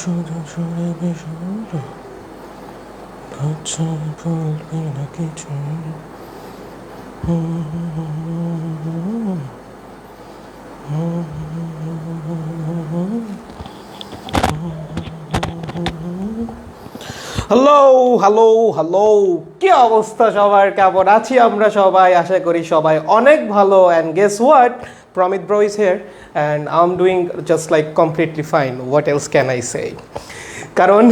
শুধু ছুড়ে বিশুদ্ধ আচ্ছা বলবি না কিছু হ্যালো হ্যালো হ্যালো, কি অবস্থা সবার? কেমন আছি আমরা সবাই? আশা করি সবাই অনেক ভালো। And guess what, Pramit bro is here and I am doing just like completely fine. What else can I say? কারণ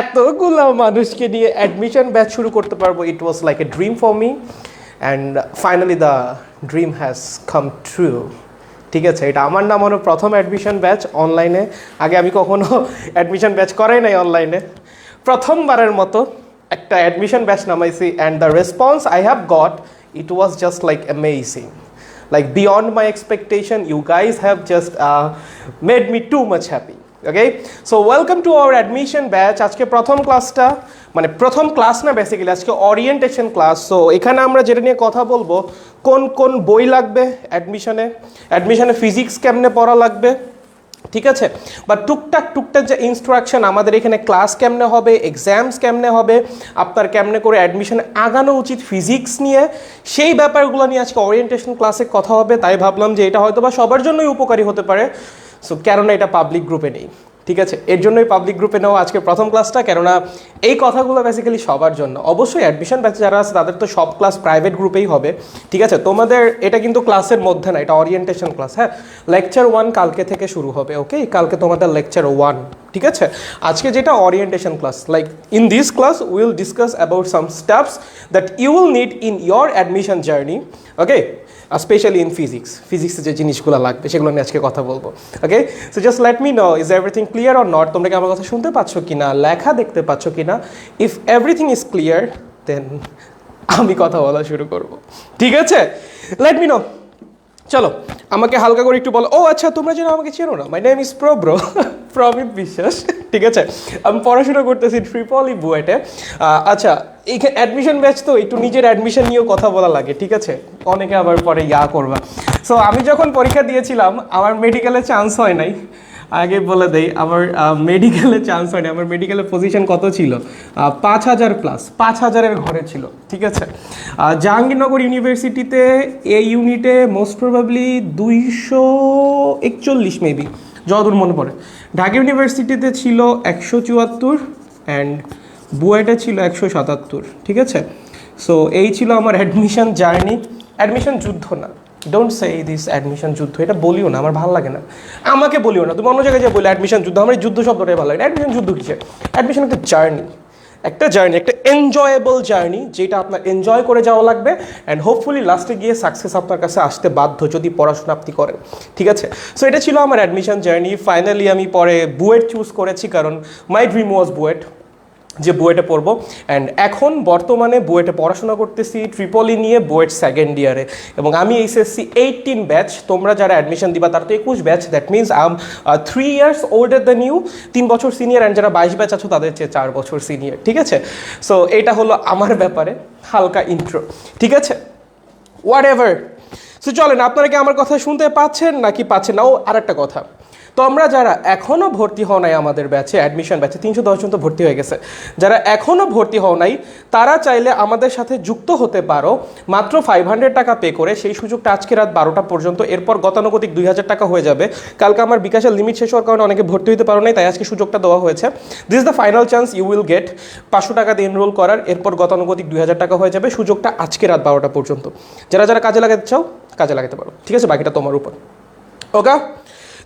এতগুলো মানুষকে নিয়ে অ্যাডমিশন ব্যাচ শুরু করতে পারবো, it was like a dream for me and finally the dream has come true. ঠিক আছে, এটা আমার নামানো প্রথম অ্যাডমিশন ব্যাচ অনলাইনে। আগে আমি কখনো অ্যাডমিশন ব্যাচ করাই নাই অনলাইনে। প্রথমবারের মতো একটা অ্যাডমিশন ব্যাচ নামাইছি and the response I have got, it was just like amazing, like beyond my expectation. You guys have just made me too much happy. Okay, so welcome to our admission batch. আজকে প্রথম ক্লাসটা, মানে প্রথম class না basically, আজকে orientation class. So এখানে আমরা যেটা নিয়ে কথা বলবো, কোন কোন বই লাগবে অ্যাডমিশনে ফিজিক্স কেমনে পড়া লাগবে, ঠিক আছে, বা টুকটাক যে ইনস্ট্রাকশন আমাদের এখানে, ক্লাস কেমনে হবে, এক্সামস কেমনে হবে, আপনার কেমনে করে অ্যাডমিশনে আগানো উচিত ফিজিক্স নিয়ে, সেই ব্যাপারগুলো নিয়ে আজকে ওরিয়েন্টেশন ক্লাসে কথা হবে। তাই ভাবলাম যে এটা হয়তো বা সবার জন্যই উপকারী হতে পারে। সো কেননা এটা পাবলিক গ্রুপে নেই, ঠিক আছে, এর জন্যই পাবলিক গ্রুপে নেওয়া আজকে প্রথম ক্লাসটা। কেননা এই কথাগুলো বেসিক্যালি সবার জন্য। অবশ্যই অ্যাডমিশন ব্যাচে যারা আছে তাদের তো সব ক্লাস প্রাইভেট গ্রুপেই হবে, ঠিক আছে। তোমাদের এটা কিন্তু ক্লাসের মধ্যে না, এটা ওরিয়েন্টেশন ক্লাস। হ্যাঁ, লেকচার 1 কালকে থেকে শুরু হবে। ওকে, কালকে তোমাদের লেকচার 1, ঠিক আছে। আজকে যেটা orientation class, like in this class will discuss about some steps that you will need in your admission journey. Okay, specially in ফিজিক্সে যে জিনিসগুলো লাগবে সেগুলো নিয়ে আজকে কথা বলবো। Okay, so just let me know, is everything clear or not? তোমরা কি আমার কথা শুনতে পাচ্ছ কিনা, লেখা দেখতে পাচ্ছ কিনা? ইফ এভরিথিং ইজ ক্লিয়ার দেন আমি কথা বলা শুরু করব, ঠিক আছে। Late me no. চলো, আমাকে হালকা করে একটু বলো। ও আচ্ছা, তোমরা যেন আমাকে চেনো না, মাই নেম ইজ প্রব্রো, প্রমিত বিশ্বাস, ঠিক আছে। আমি পড়াশোনা করতেছি ট্রিপলি বুয়েটে। আচ্ছা, এইখানে অ্যাডমিশন ব্যাচ তো একটু নিজের অ্যাডমিশন নিয়েও কথা বলা লাগে, ঠিক আছে, অনেকে আবার পরে করবা। সো আমি যখন পরীক্ষা দিয়েছিলাম আমার মেডিকেলে চান্স হয় নাই। আগে বলে দেই, আমার মেডিকেলে চান্স হয়নি। আমার মেডিকেলের পজিশন কত ছিল? 5000 প্লাস, 5000-এর ঘরে ছিল, ঠিক আছে। জাহাঙ্গীরনগর ইউনিভার্সিটিতে এই ইউনিটে মোস্ট প্রবাবলি 241 মেবি, যতদূর মনে পড়ে। ঢাকা ইউনিভার্সিটিতে ছিল 174 অ্যান্ড বুয়েটে ছিল 177, ঠিক আছে। সো এই ছিল আমার অ্যাডমিশন জার্নি। অ্যাডমিশন যুদ্ধ না, ডোন্ট সে দিস অ্যাডমিশন যুদ্ধ, এটা বলিও না, আমার ভালো লাগে না। আমাকে বলিও না, তুমি অন্য জায়গায় যে বলে অ্যাডমিশন যুদ্ধ, আমার এই যুদ্ধ শব্দটাই ভালো লাগে না। অ্যাডমিশন যুদ্ধ কিসের? অ্যাডমিশন একটা জার্নি, একটা এনজয়েবল জার্নি, যেটা আপনার এনজয় করে যাওয়া লাগবে অ্যান্ড হোপফুলি লাস্টে গিয়ে সাকসেস আপনার কাছে আসতে বাধ্য যদি পড়াশোনা আপনি করেন, ঠিক আছে। সো এটা ছিল আমার অ্যাডমিশন জার্নি। ফাইনালি আমি পরে বুয়েট চুজ করেছি, কারণ মাই ড্রিম ওয়াজ বুয়েট, যে বুয়েটে পড়বো। অ্যান্ড এখন বর্তমানে বুয়েটে পড়াশোনা করতেছি ট্রিপলি নিয়ে, বুয়েট সেকেন্ড ইয়ারে, এবং আমি এইচএসসি 18 ব্যাচ। তোমরা যারা অ্যাডমিশন দিবা তারা তো 21 batch, that means I am 3 years older than you, 3 বছর সিনিয়র। অ্যান্ড যারা 22 ব্যাচ আছো তাদের চেয়ে 4 বছর সিনিয়র, ঠিক আছে। সো এটা হলো আমার ব্যাপারে হালকা ইন্ট্রো, ঠিক আছে। What ever. সো চলেন, আপনারা কি আমার কথা শুনতে পাচ্ছেন নাকি পাচ্ছেন না? ও আর একটা কথা, তোমরা যারা এখনও ভর্তি হও নাই আমাদের ব্যাচে, অ্যাডমিশন ব্যাচে 310 জন তো ভর্তি হয়ে গেছে, যারা এখনও ভর্তি হও নাই তারা চাইলে আমাদের সাথে যুক্ত হতে পারো মাত্র 500 টাকা পে করে। সেই সুযোগটা আজকে রাত 12টা পর্যন্ত, এরপর গতানুগতিক 2000 টাকা হয়ে যাবে। কালকে আমার বিকাশের লিমিট শেষ হওয়ার কারণে অনেকে ভর্তি হতে পারো নাই, তাই আজকে সুযোগটা দেওয়া হয়েছে। This is the final chance you will get. 500 টাকা দিয়ে এনরোল করার, এরপর গতানুগতিক 2000 টাকা হয়ে যাবে। সুযোগটা আজকে রাত 12টা পর্যন্ত। যারা যারা কাজে লাগাতে চাও কাজে লাগাতে পারো, ঠিক আছে, বাকিটা তোমার উপর। ওকে,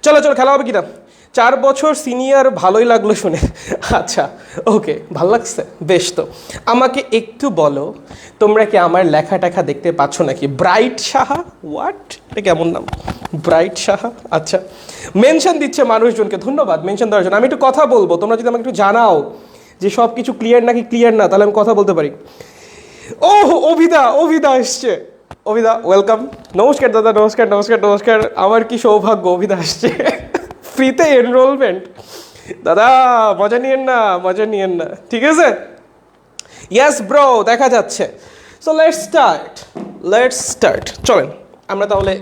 চলো খেলা হবে কিনা? 4 বছর সিনিয়র, ভালোই লাগলো শুনে। আচ্ছা, ওকে, ভালো লাগছে, বেশ। তো আমাকে একটু বলো, তোমরা কি আমার লেখা টেখা দেখতে পাচ্ছ নাকি? ব্রাইট সাহা, হোয়াট, এটা কেমন নাম, ব্রাইট সাহা? আচ্ছা, মেনশন দিচ্ছে মানুষজনকে, ধন্যবাদ মেনশন দেওয়ার জন্য। আমি একটু কথা বলবো, তোমরা যদি আমাকে একটু জানাও যে সব কিছু ক্লিয়ার নাকি ক্লিয়ার না, তাহলে আমি কথা বলতে পারি। ও অভিদা এসছে। অভিদা, ওয়েলকাম। নমস্কার দাদা, নমস্কার। আমার কি সৌভাগ্য, অভিদা আসছে। ফ্রিতে এনরোলমেন্ট, দাদা মজা নিয়েন না, ঠিক আছে। ইয়েস ব্রো, দেখা যাচ্ছে। So let's start. চলেন আমরা তাহলে,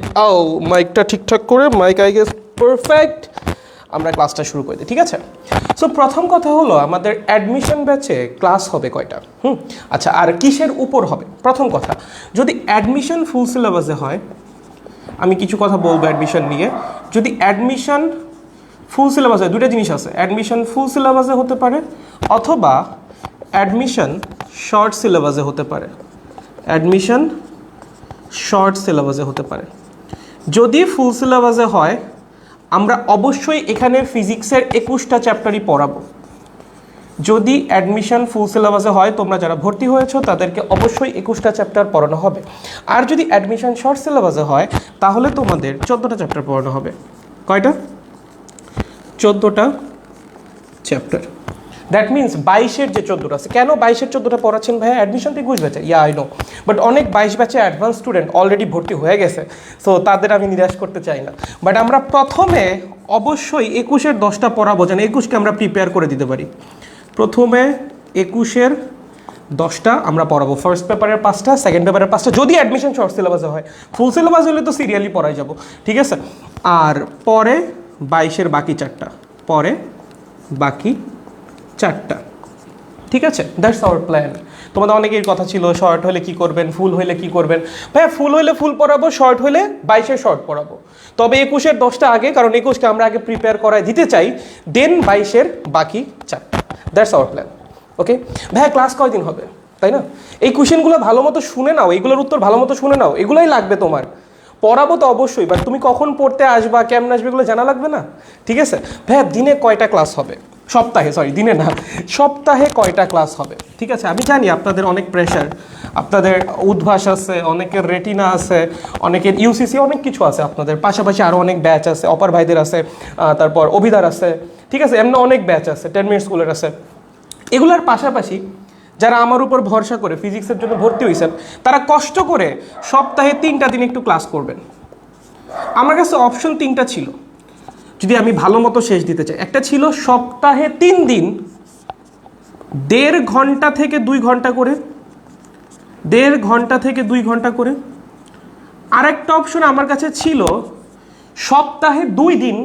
মাইকটা ঠিকঠাক করে, মাইক আই গেস পারফেক্ট। আমরা ক্লাসটা শুরু করে দিই, ঠিক আছে? সো প্রথম কথা হলো আমাদের অ্যাডমিশন ব্যাচে ক্লাস হবে কয়টা? আচ্ছা, আর কিসের উপর হবে? প্রথম কথা, যদি অ্যাডমিশন ফুল সিলেবাসে হয়, আমি কিছু কথা বলবো অ্যাডমিশন নিয়ে। যদি অ্যাডমিশন ফুল সিলেবাসে, দুটো জিনিস আছে, অ্যাডমিশন ফুল সিলেবাসে হতে পারে অথবা অ্যাডমিশন শর্ট সিলেবাসে হতে পারে। অ্যাডমিশন শর্ট সিলেবাসে হতে পারে। যদি ফুল সিলেবাসে হয় আমরা অবশ্যই এখানে ফিজিক্সের 21টা চ্যাপ্টারই পড়াবো। যদি অ্যাডমিশন ফুল সিলেবাসে হয়, তোমরা যারা ভর্তি হয়েছো তাদেরকে অবশ্যই 21টা চ্যাপ্টার পড়ানো হবে। আর যদি অ্যাডমিশন শর্ট সিলেবাসে হয় তাহলে তোমাদের 14টা চ্যাপ্টার পড়ানো হবে। কয়টা? 14টা চ্যাপ্টার। দ্যাট মিনস 22-এর যে 14টা আছে। কেন 22-এর 14টা পড়াচ্ছেন ভাইয়া? অ্যাডমিশন থেকে 21 ব্যাচে, আই নো, বাট অনেক 22 ব্যাচে অ্যাডভান্স স্টুডেন্ট অলরেডি ভর্তি হয়ে গেছে, সো তাদের আমি নিরাশ করতে চাই না। বাট আমরা প্রথমে অবশ্যই 21-এর 10টা পড়াবো, যেন 21কে আমরা প্রিপেয়ার করে দিতে পারি। প্রথমে 21-এর 10টা আমরা পড়াবো। ফার্স্ট পেপারের 5টা, সেকেন্ড পেপারের 5টা, যদি অ্যাডমিশন শর্ট সিলেবাসে হয়। ফুল সিলেবাস হলে তো সিরিয়ালি পড়াই যাব, ঠিক আছে? আর পরে 22-এর বাকি 4টা, পরে বাকি 4টা, ঠিক আছে? That's our plan. তোমাদের অনেকের কথা ছিল শর্ট হলে কি করবেন, ফুল হলে কি করবেন। ভাইয়া ফুল হলে ফুল পড়াবো, শর্ট হলে 22-এর শর্ট পড়াবো। তবে 21-এর 10টা আগে, কারণ 21কে আমরা আগে প্রিপেয়ার করায় দিতে চাই, দেন 22-এর বাকি 4টা। That's our plan. ওকে ভাইয়া, ক্লাস কয়দিন হবে, তাই না? এই কোশ্চেনগুলো ভালো মতো শুনে নাও, এগুলোর উত্তর ভালো মতো শুনে নাও, এগুলোই লাগবে তোমার। পড়াবো তো অবশ্যই, বাট তুমি কখন পড়তে আসবা, কেমন আসবে, এগুলো জানা লাগবে না? ঠিক আছে ভাইয়া, দিনে কয়টা ক্লাস হবে? সপ্তাহে, সরি দিনে না, সপ্তাহে কয়টা ক্লাস হবে? ঠিক আছে, আমি জানি আপনাদের অনেক প্রেশার, আপনাদের উদ্ভাস আছে, অনেকের রেটিনা আছে, অনেকের ইউসিসি, অনেক কিছু আছে আপনাদের, পাশাপাশি আরও অনেক ব্যাচ আছে, অপার ভাইদের আছে, তারপর অভিদার আছে, ঠিক আছে, এমনি অনেক ব্যাচ আছে, 10 মিনিট স্কুলের আছে। এগুলোর পাশাপাশি যারা আমার উপর ভরসা করে ফিজিক্সের জন্য ভর্তি হয়েছেন, তারা কষ্ট করে সপ্তাহে 3টা দিন একটু ক্লাস করবেন। আমার কাছে অপশন 3টা ছিল, যদি আমি ভালো মতো শেষ দিতে চাই। একটা ছিল সপ্তাহে 3 দিন 1.5 ঘন্টা থেকে 2 ঘন্টা করে, 1.5 ঘন্টা থেকে 2 ঘন্টা করে। আরেকটা অপশন আমার কাছে ছিল সপ্তাহে 2 দিন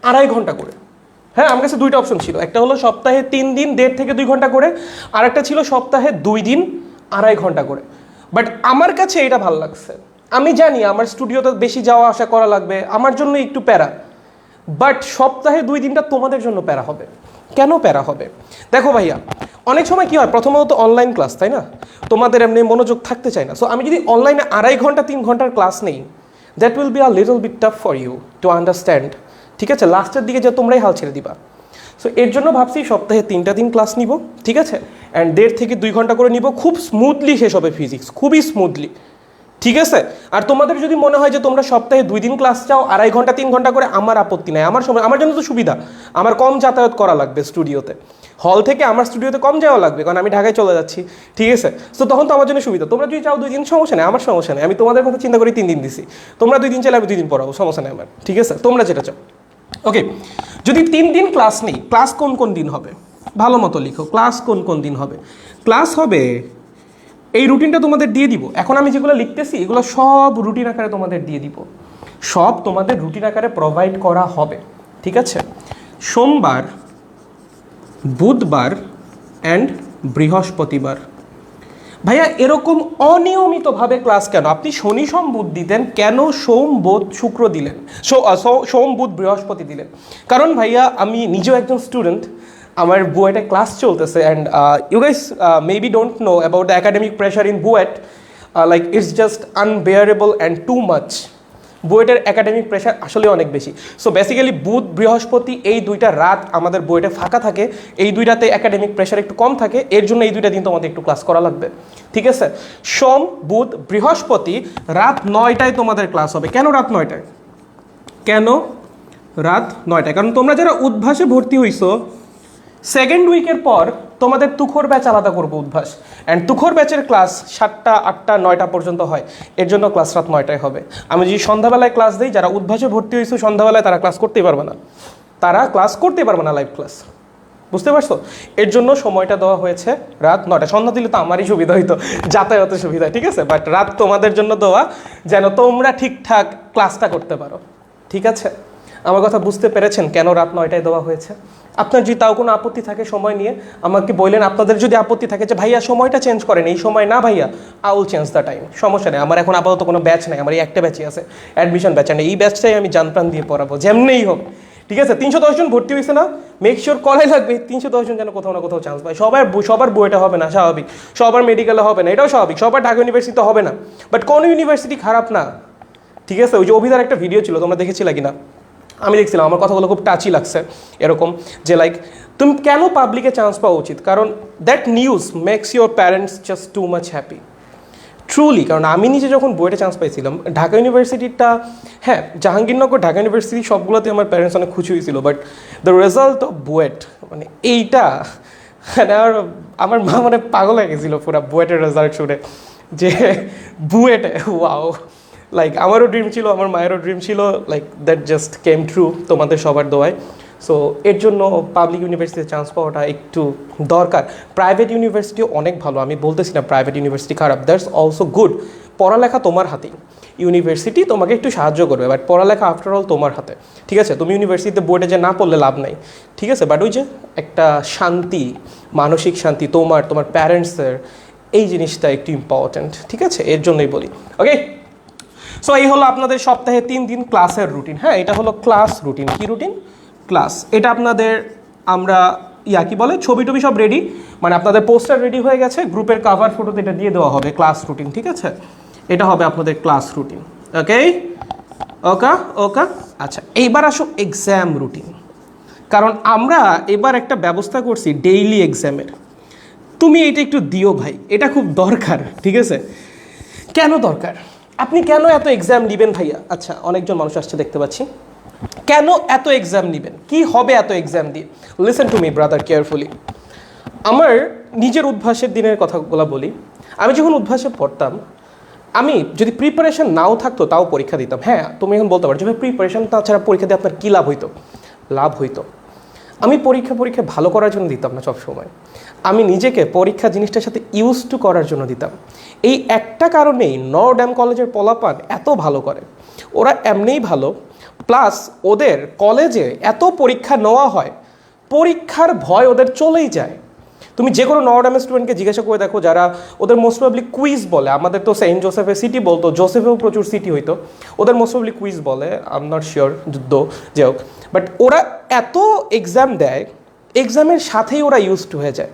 2.5 ঘন্টা করে। হ্যাঁ, আমার কাছে 2টা অপশন ছিল। একটা হলো সপ্তাহে 3 দিন 1.5 থেকে 2 ঘন্টা করে, আর একটা ছিল সপ্তাহে 2 দিন 2.5 ঘন্টা করে। বাট আমার কাছে এটা ভালো লাগছে। আমি জানি আমার স্টুডিওতে বেশি যাওয়া আসা করা লাগবে, আমার জন্য একটু প্যারা, বাট সপ্তাহে 2 দিনটা তোমাদের জন্য প্যারা হবে। কেন প্যারা হবে? দেখো ভাইয়া, অনেক সময় কি হয়, প্রথমত অনলাইন ক্লাস, তাই না? তোমাদের এমনি মনোযোগ থাকতে চায় না। সো আমি যদি অনলাইনে 2.5 ঘন্টা 3 ঘন্টার ক্লাস নেই, that will be a little bit tough for you to understand, ঠিক আছে? লাস্টের দিকে যে তোমরাই হাল ছেড়ে দিবা। সো এর জন্য ভাবছি সপ্তাহে 3টা দিন ক্লাস নিব, ঠিক আছে? অ্যান্ড 1.5 থেকে 2 ঘন্টা করে নিব, খুব স্মুথলি শেষ হবে ফিজিক্স, খুবই স্মুথলি, ঠিক আছে? আর তোমাদের যদি মনে হয় যে তোমরা সপ্তাহে 2 দিন ক্লাস চাও 2.5 ঘন্টা 3 ঘন্টা করে, আমার আপত্তি নাই। আমার সময়, আমার জন্য তো সুবিধা, আমার কম যাতায়াত করা লাগবে স্টুডিওতে, হল থেকে আমার স্টুডিওতে কম যাওয়া লাগবে, কারণ আমি ঢাকায় চলে যাচ্ছি, ঠিক আছে? সো তখন তো আমার জন্য সুবিধা। তোমরা যদি চাও 2 দিন, সমস্যা নেই, আমার সমস্যা নেই। আমি তোমাদের কথা চিন্তা করি 3 দিন দিছি, তোমরা 2 দিন চাইলে আমি 2 দিন পড়াবো, সমস্যা নেই আমার, ঠিক আছে? তোমরা যেটা চাও। ওকে, যদি 3 দিন ক্লাস নেই, ক্লাস কোন কোন দিন হবে? ভালো মতো লিখো, ক্লাস কোন কোন দিন হবে। ক্লাস হবে, এই রুটিনটা তোমাদের দিয়ে দিব। এখন আমি যেগুলো লিখতেছি এগুলো সব রুটিন আকারে তোমাদের দিয়ে দিব, সব তোমাদের রুটিন আকারে প্রোভাইড করা হবে, ঠিক আছে? সোমবার, বুধবার অ্যান্ড বৃহস্পতিবার। ভাইয়া এরকম অনিয়মিতভাবে ক্লাস কেন? আপনি শনি সোম বুধ দিতেন, কেন সোম বুধ শুক্র দিলেন, সোম বুধ বৃহস্পতি দিলেন? কারণ ভাইয়া আমি নিজেও একজন স্টুডেন্ট, আমার বুয়েটে ক্লাস চলতেছে, and you guys maybe don't know about the academic pressure in BUET, like it's just unbearable and too much. বুয়েটের একাডেমিক প্রেশার আসলে অনেক বেশি। সো বেসিক্যালি বুধ বৃহস্পতি এই 2টা রাত আমাদের বুয়েটে ফাঁকা থাকে, এই 2 রাতে একাডেমিক প্রেশার একটু কম থাকে, এর জন্য এই 2টা দিন তোমাদের একটু ক্লাস করা লাগবে, ঠিক আছে? সোম বুধ বৃহস্পতি রাত 9টায় তোমাদের ক্লাস হবে। কেন রাত 9টায়? কেন রাত 9টায়? কারণ তোমরা যারা উদ্ভাসে ভর্তি হইছো, সেকেন্ড উইকের পর তোমাদের তুখোর ব্যাচ আলাদা করবো উদ্ভাস, অ্যান্ড তুখোর ব্যাচের ক্লাস 7টা 8টা 9টা পর্যন্ত হয়, এর জন্য ক্লাস রাত 9টায় হবে। আমি যদি সন্ধ্যাবেলায় ক্লাস দিই, যারা উদ্ভাসে ভর্তি হয়েছে সন্ধ্যাবেলায় তারা ক্লাস করতেই পারবে না, তারা ক্লাস করতেই পারবে না লাইভ ক্লাস, বুঝতে পারছো? এর জন্য সময়টা দেওয়া হয়েছে রাত 9টা। সন্ধ্যা দিলে তো আমারই সুবিধা হইতো, যাতায়াতের সুবিধা, ঠিক আছে? বাট রাত তোমাদের জন্য দেওয়া, যেন তোমরা ঠিকঠাক ক্লাসটা করতে পারো, ঠিক আছে? আমার কথা বুঝতে পেরেছেন কেন রাত 9টায় দেওয়া হয়েছে? আপনার যদি তাও কোনো আপত্তি থাকে সময় নিয়ে আমাকে বললেন। আপনাদের যদি আপত্তি থাকে যে ভাইয়া সময়টা চেঞ্জ করেন, এই সময় না ভাইয়া, I will change the time, সমস্যা নেই। আমার এখন আপাতত কোনো ব্যাচ নেই, আমার এই একটা ব্যাচই আছে, অ্যাডমিশন ব্যাচ। এই ব্যাচটাই আমি জানপ্রাণ দিয়ে পড়াবো যেমনিই হোক, ঠিক আছে? 310 জন ভর্তি হয়েছে না, মেক শিওর করাই লাগবে 310 জন যেন কোথাও না কোথাও চান্স পায়। সবার বইটা হবে না স্বাভাবিক, সবার মেডিকেলে হবে না, এটাও স্বাভাবিক, সবার ঢাকা ইউনিভার্সিটিতে হবে না, বাট কোন ইউনিভার্সিটি খারাপ না, ঠিক আছে? ওই যে অভিধার একটা ভিডিও ছিল, তোমরা দেখেছিলে কিনা? আমি দেখছিলাম, আমার কথাগুলো খুব টাচি লাগছে, এরকম যে লাইক তুমি কেন পাবলিকে চান্স পাওয়া উচিত, কারণ that news makes your parents just too much happy, truly. কারণ আমি নিজে যখন বুয়েটে চান্স পাইছিলাম, ঢাকা ইউনিভার্সিটিটা, হ্যাঁ জাহাঙ্গীরনগর ঢাকা ইউনিভার্সিটি সবগুলোতে আমার প্যারেন্টস অনেক খুশি হয়েছিল, but the result of BUET মানে এইটা, মানে আমার মা মানে পাগল হয়ে গেছিলো পুরো বুয়েটের রেজাল্ট শুনে, যে বুয়েটে ওয়াও, লাইক আমারও ড্রিম ছিল, আমার মায়েরও ড্রিম ছিল, like that just came true তোমাদের সবার দোয়ায়। সো এর জন্য পাবলিক ইউনিভার্সিটিতে চান্স পাওয়াটা একটু দরকার। প্রাইভেট ইউনিভার্সিটিও অনেক ভালো, আমি বলতেছি না প্রাইভেট ইউনিভার্সিটি খারাপ, দ্যাটস অলসো গুড। পড়ালেখা তোমার হাতেই, ইউনিভার্সিটি তোমাকে একটু সাহায্য করবে, বাট পড়ালেখা আফটার অল তোমার হাতে, ঠিক আছে? তুমি ইউনিভার্সিটিতে বোর্ডে যে না পড়লে লাভ নাই, ঠিক আছে? বাট ওই যে একটা শান্তি, মানসিক শান্তি তোমার প্যারেন্টসের, এই জিনিসটা একটু ইম্পর্ট্যান্ট, ঠিক আছে? এর জন্যই বলি, ওকে? সো এই হলো আপনাদের সপ্তাহে 3 দিন ক্লাসের রুটিন। হ্যাঁ, এটা হলো ক্লাস রুটিন। কি রুটিন? ক্লাস। এটা আপনাদের আমরা কি বলে, ছবি টবি সব রেডি, মানে আপনাদের পোস্টার রেডি হয়ে গেছে, গ্রুপের কাভার ফটোতে এটা দিয়ে দেওয়া হবে ক্লাস রুটিন, ঠিক আছে? এটা হবে আপনাদের ক্লাস রুটিন, ওকে ওকা ওকা। আচ্ছা, এইবার আসো এক্সাম রুটিন, কারণ আমরা এবার একটা ব্যবস্থা করছি ডেইলি এক্সামের। তুমি এটা একটু দিও ভাই, এটা খুব দরকার, ঠিক আছে? কেন দরকার? আপনি কেন এত এক্সাম নেবেন ভাইয়া? আচ্ছা, অনেকজন মানুষ আসছে দেখতে পাচ্ছি। কেন এত এক্সাম নেবেন? কি হবে এত এক্সাম দিয়ে? Listen to me brother carefully. আমার নিজের উদ্ভাসের দিনের কথাগুলো বলি। আমি যখন উদ্ভাসে পড়তাম, আমি যদি প্রিপারেশন নাও থাকতো তাও পরীক্ষা দিতাম। হ্যাঁ, তুমি এখন বলতে পারো যে প্রিপারেশন তাছাড়া পরীক্ষা দিয়ে আপনার কী লাভ হইতো? লাভ হইতো। আমি পরীক্ষা ভালো করার জন্য দিতাম না সবসময়, আমি নিজেকে পরীক্ষা জিনিসটার সাথে ইউজ টু করার জন্য দিতাম। এই একটা কারণেই নরড্যাম কলেজের পোলাপান এত ভালো করে, ওরা এমনিই ভালো, প্লাস ওদের কলেজে এত পরীক্ষা নেওয়া হয়, পরীক্ষার ভয় ওদের চলেই যায়। তুমি যে কোনো নরড্যামের স্টুডেন্টকে জিজ্ঞাসা করে দেখো, যারা ওদের মোস্ট প্রবলি কুইজ বলে, আমাদের তো সেন্ট জোসেফের সিটি বলতো, জোসেফেও প্রচুর সিটি হইতো, ওদের মোস্ট প্রবলি কুইজ বলে, আই এম নট শিওর যুদ্ধ যে হোক, বাট ওরা এত এক্সাম দেয়, এক্সামের সাথেই ওরা ইউজ টু হয়ে যায়।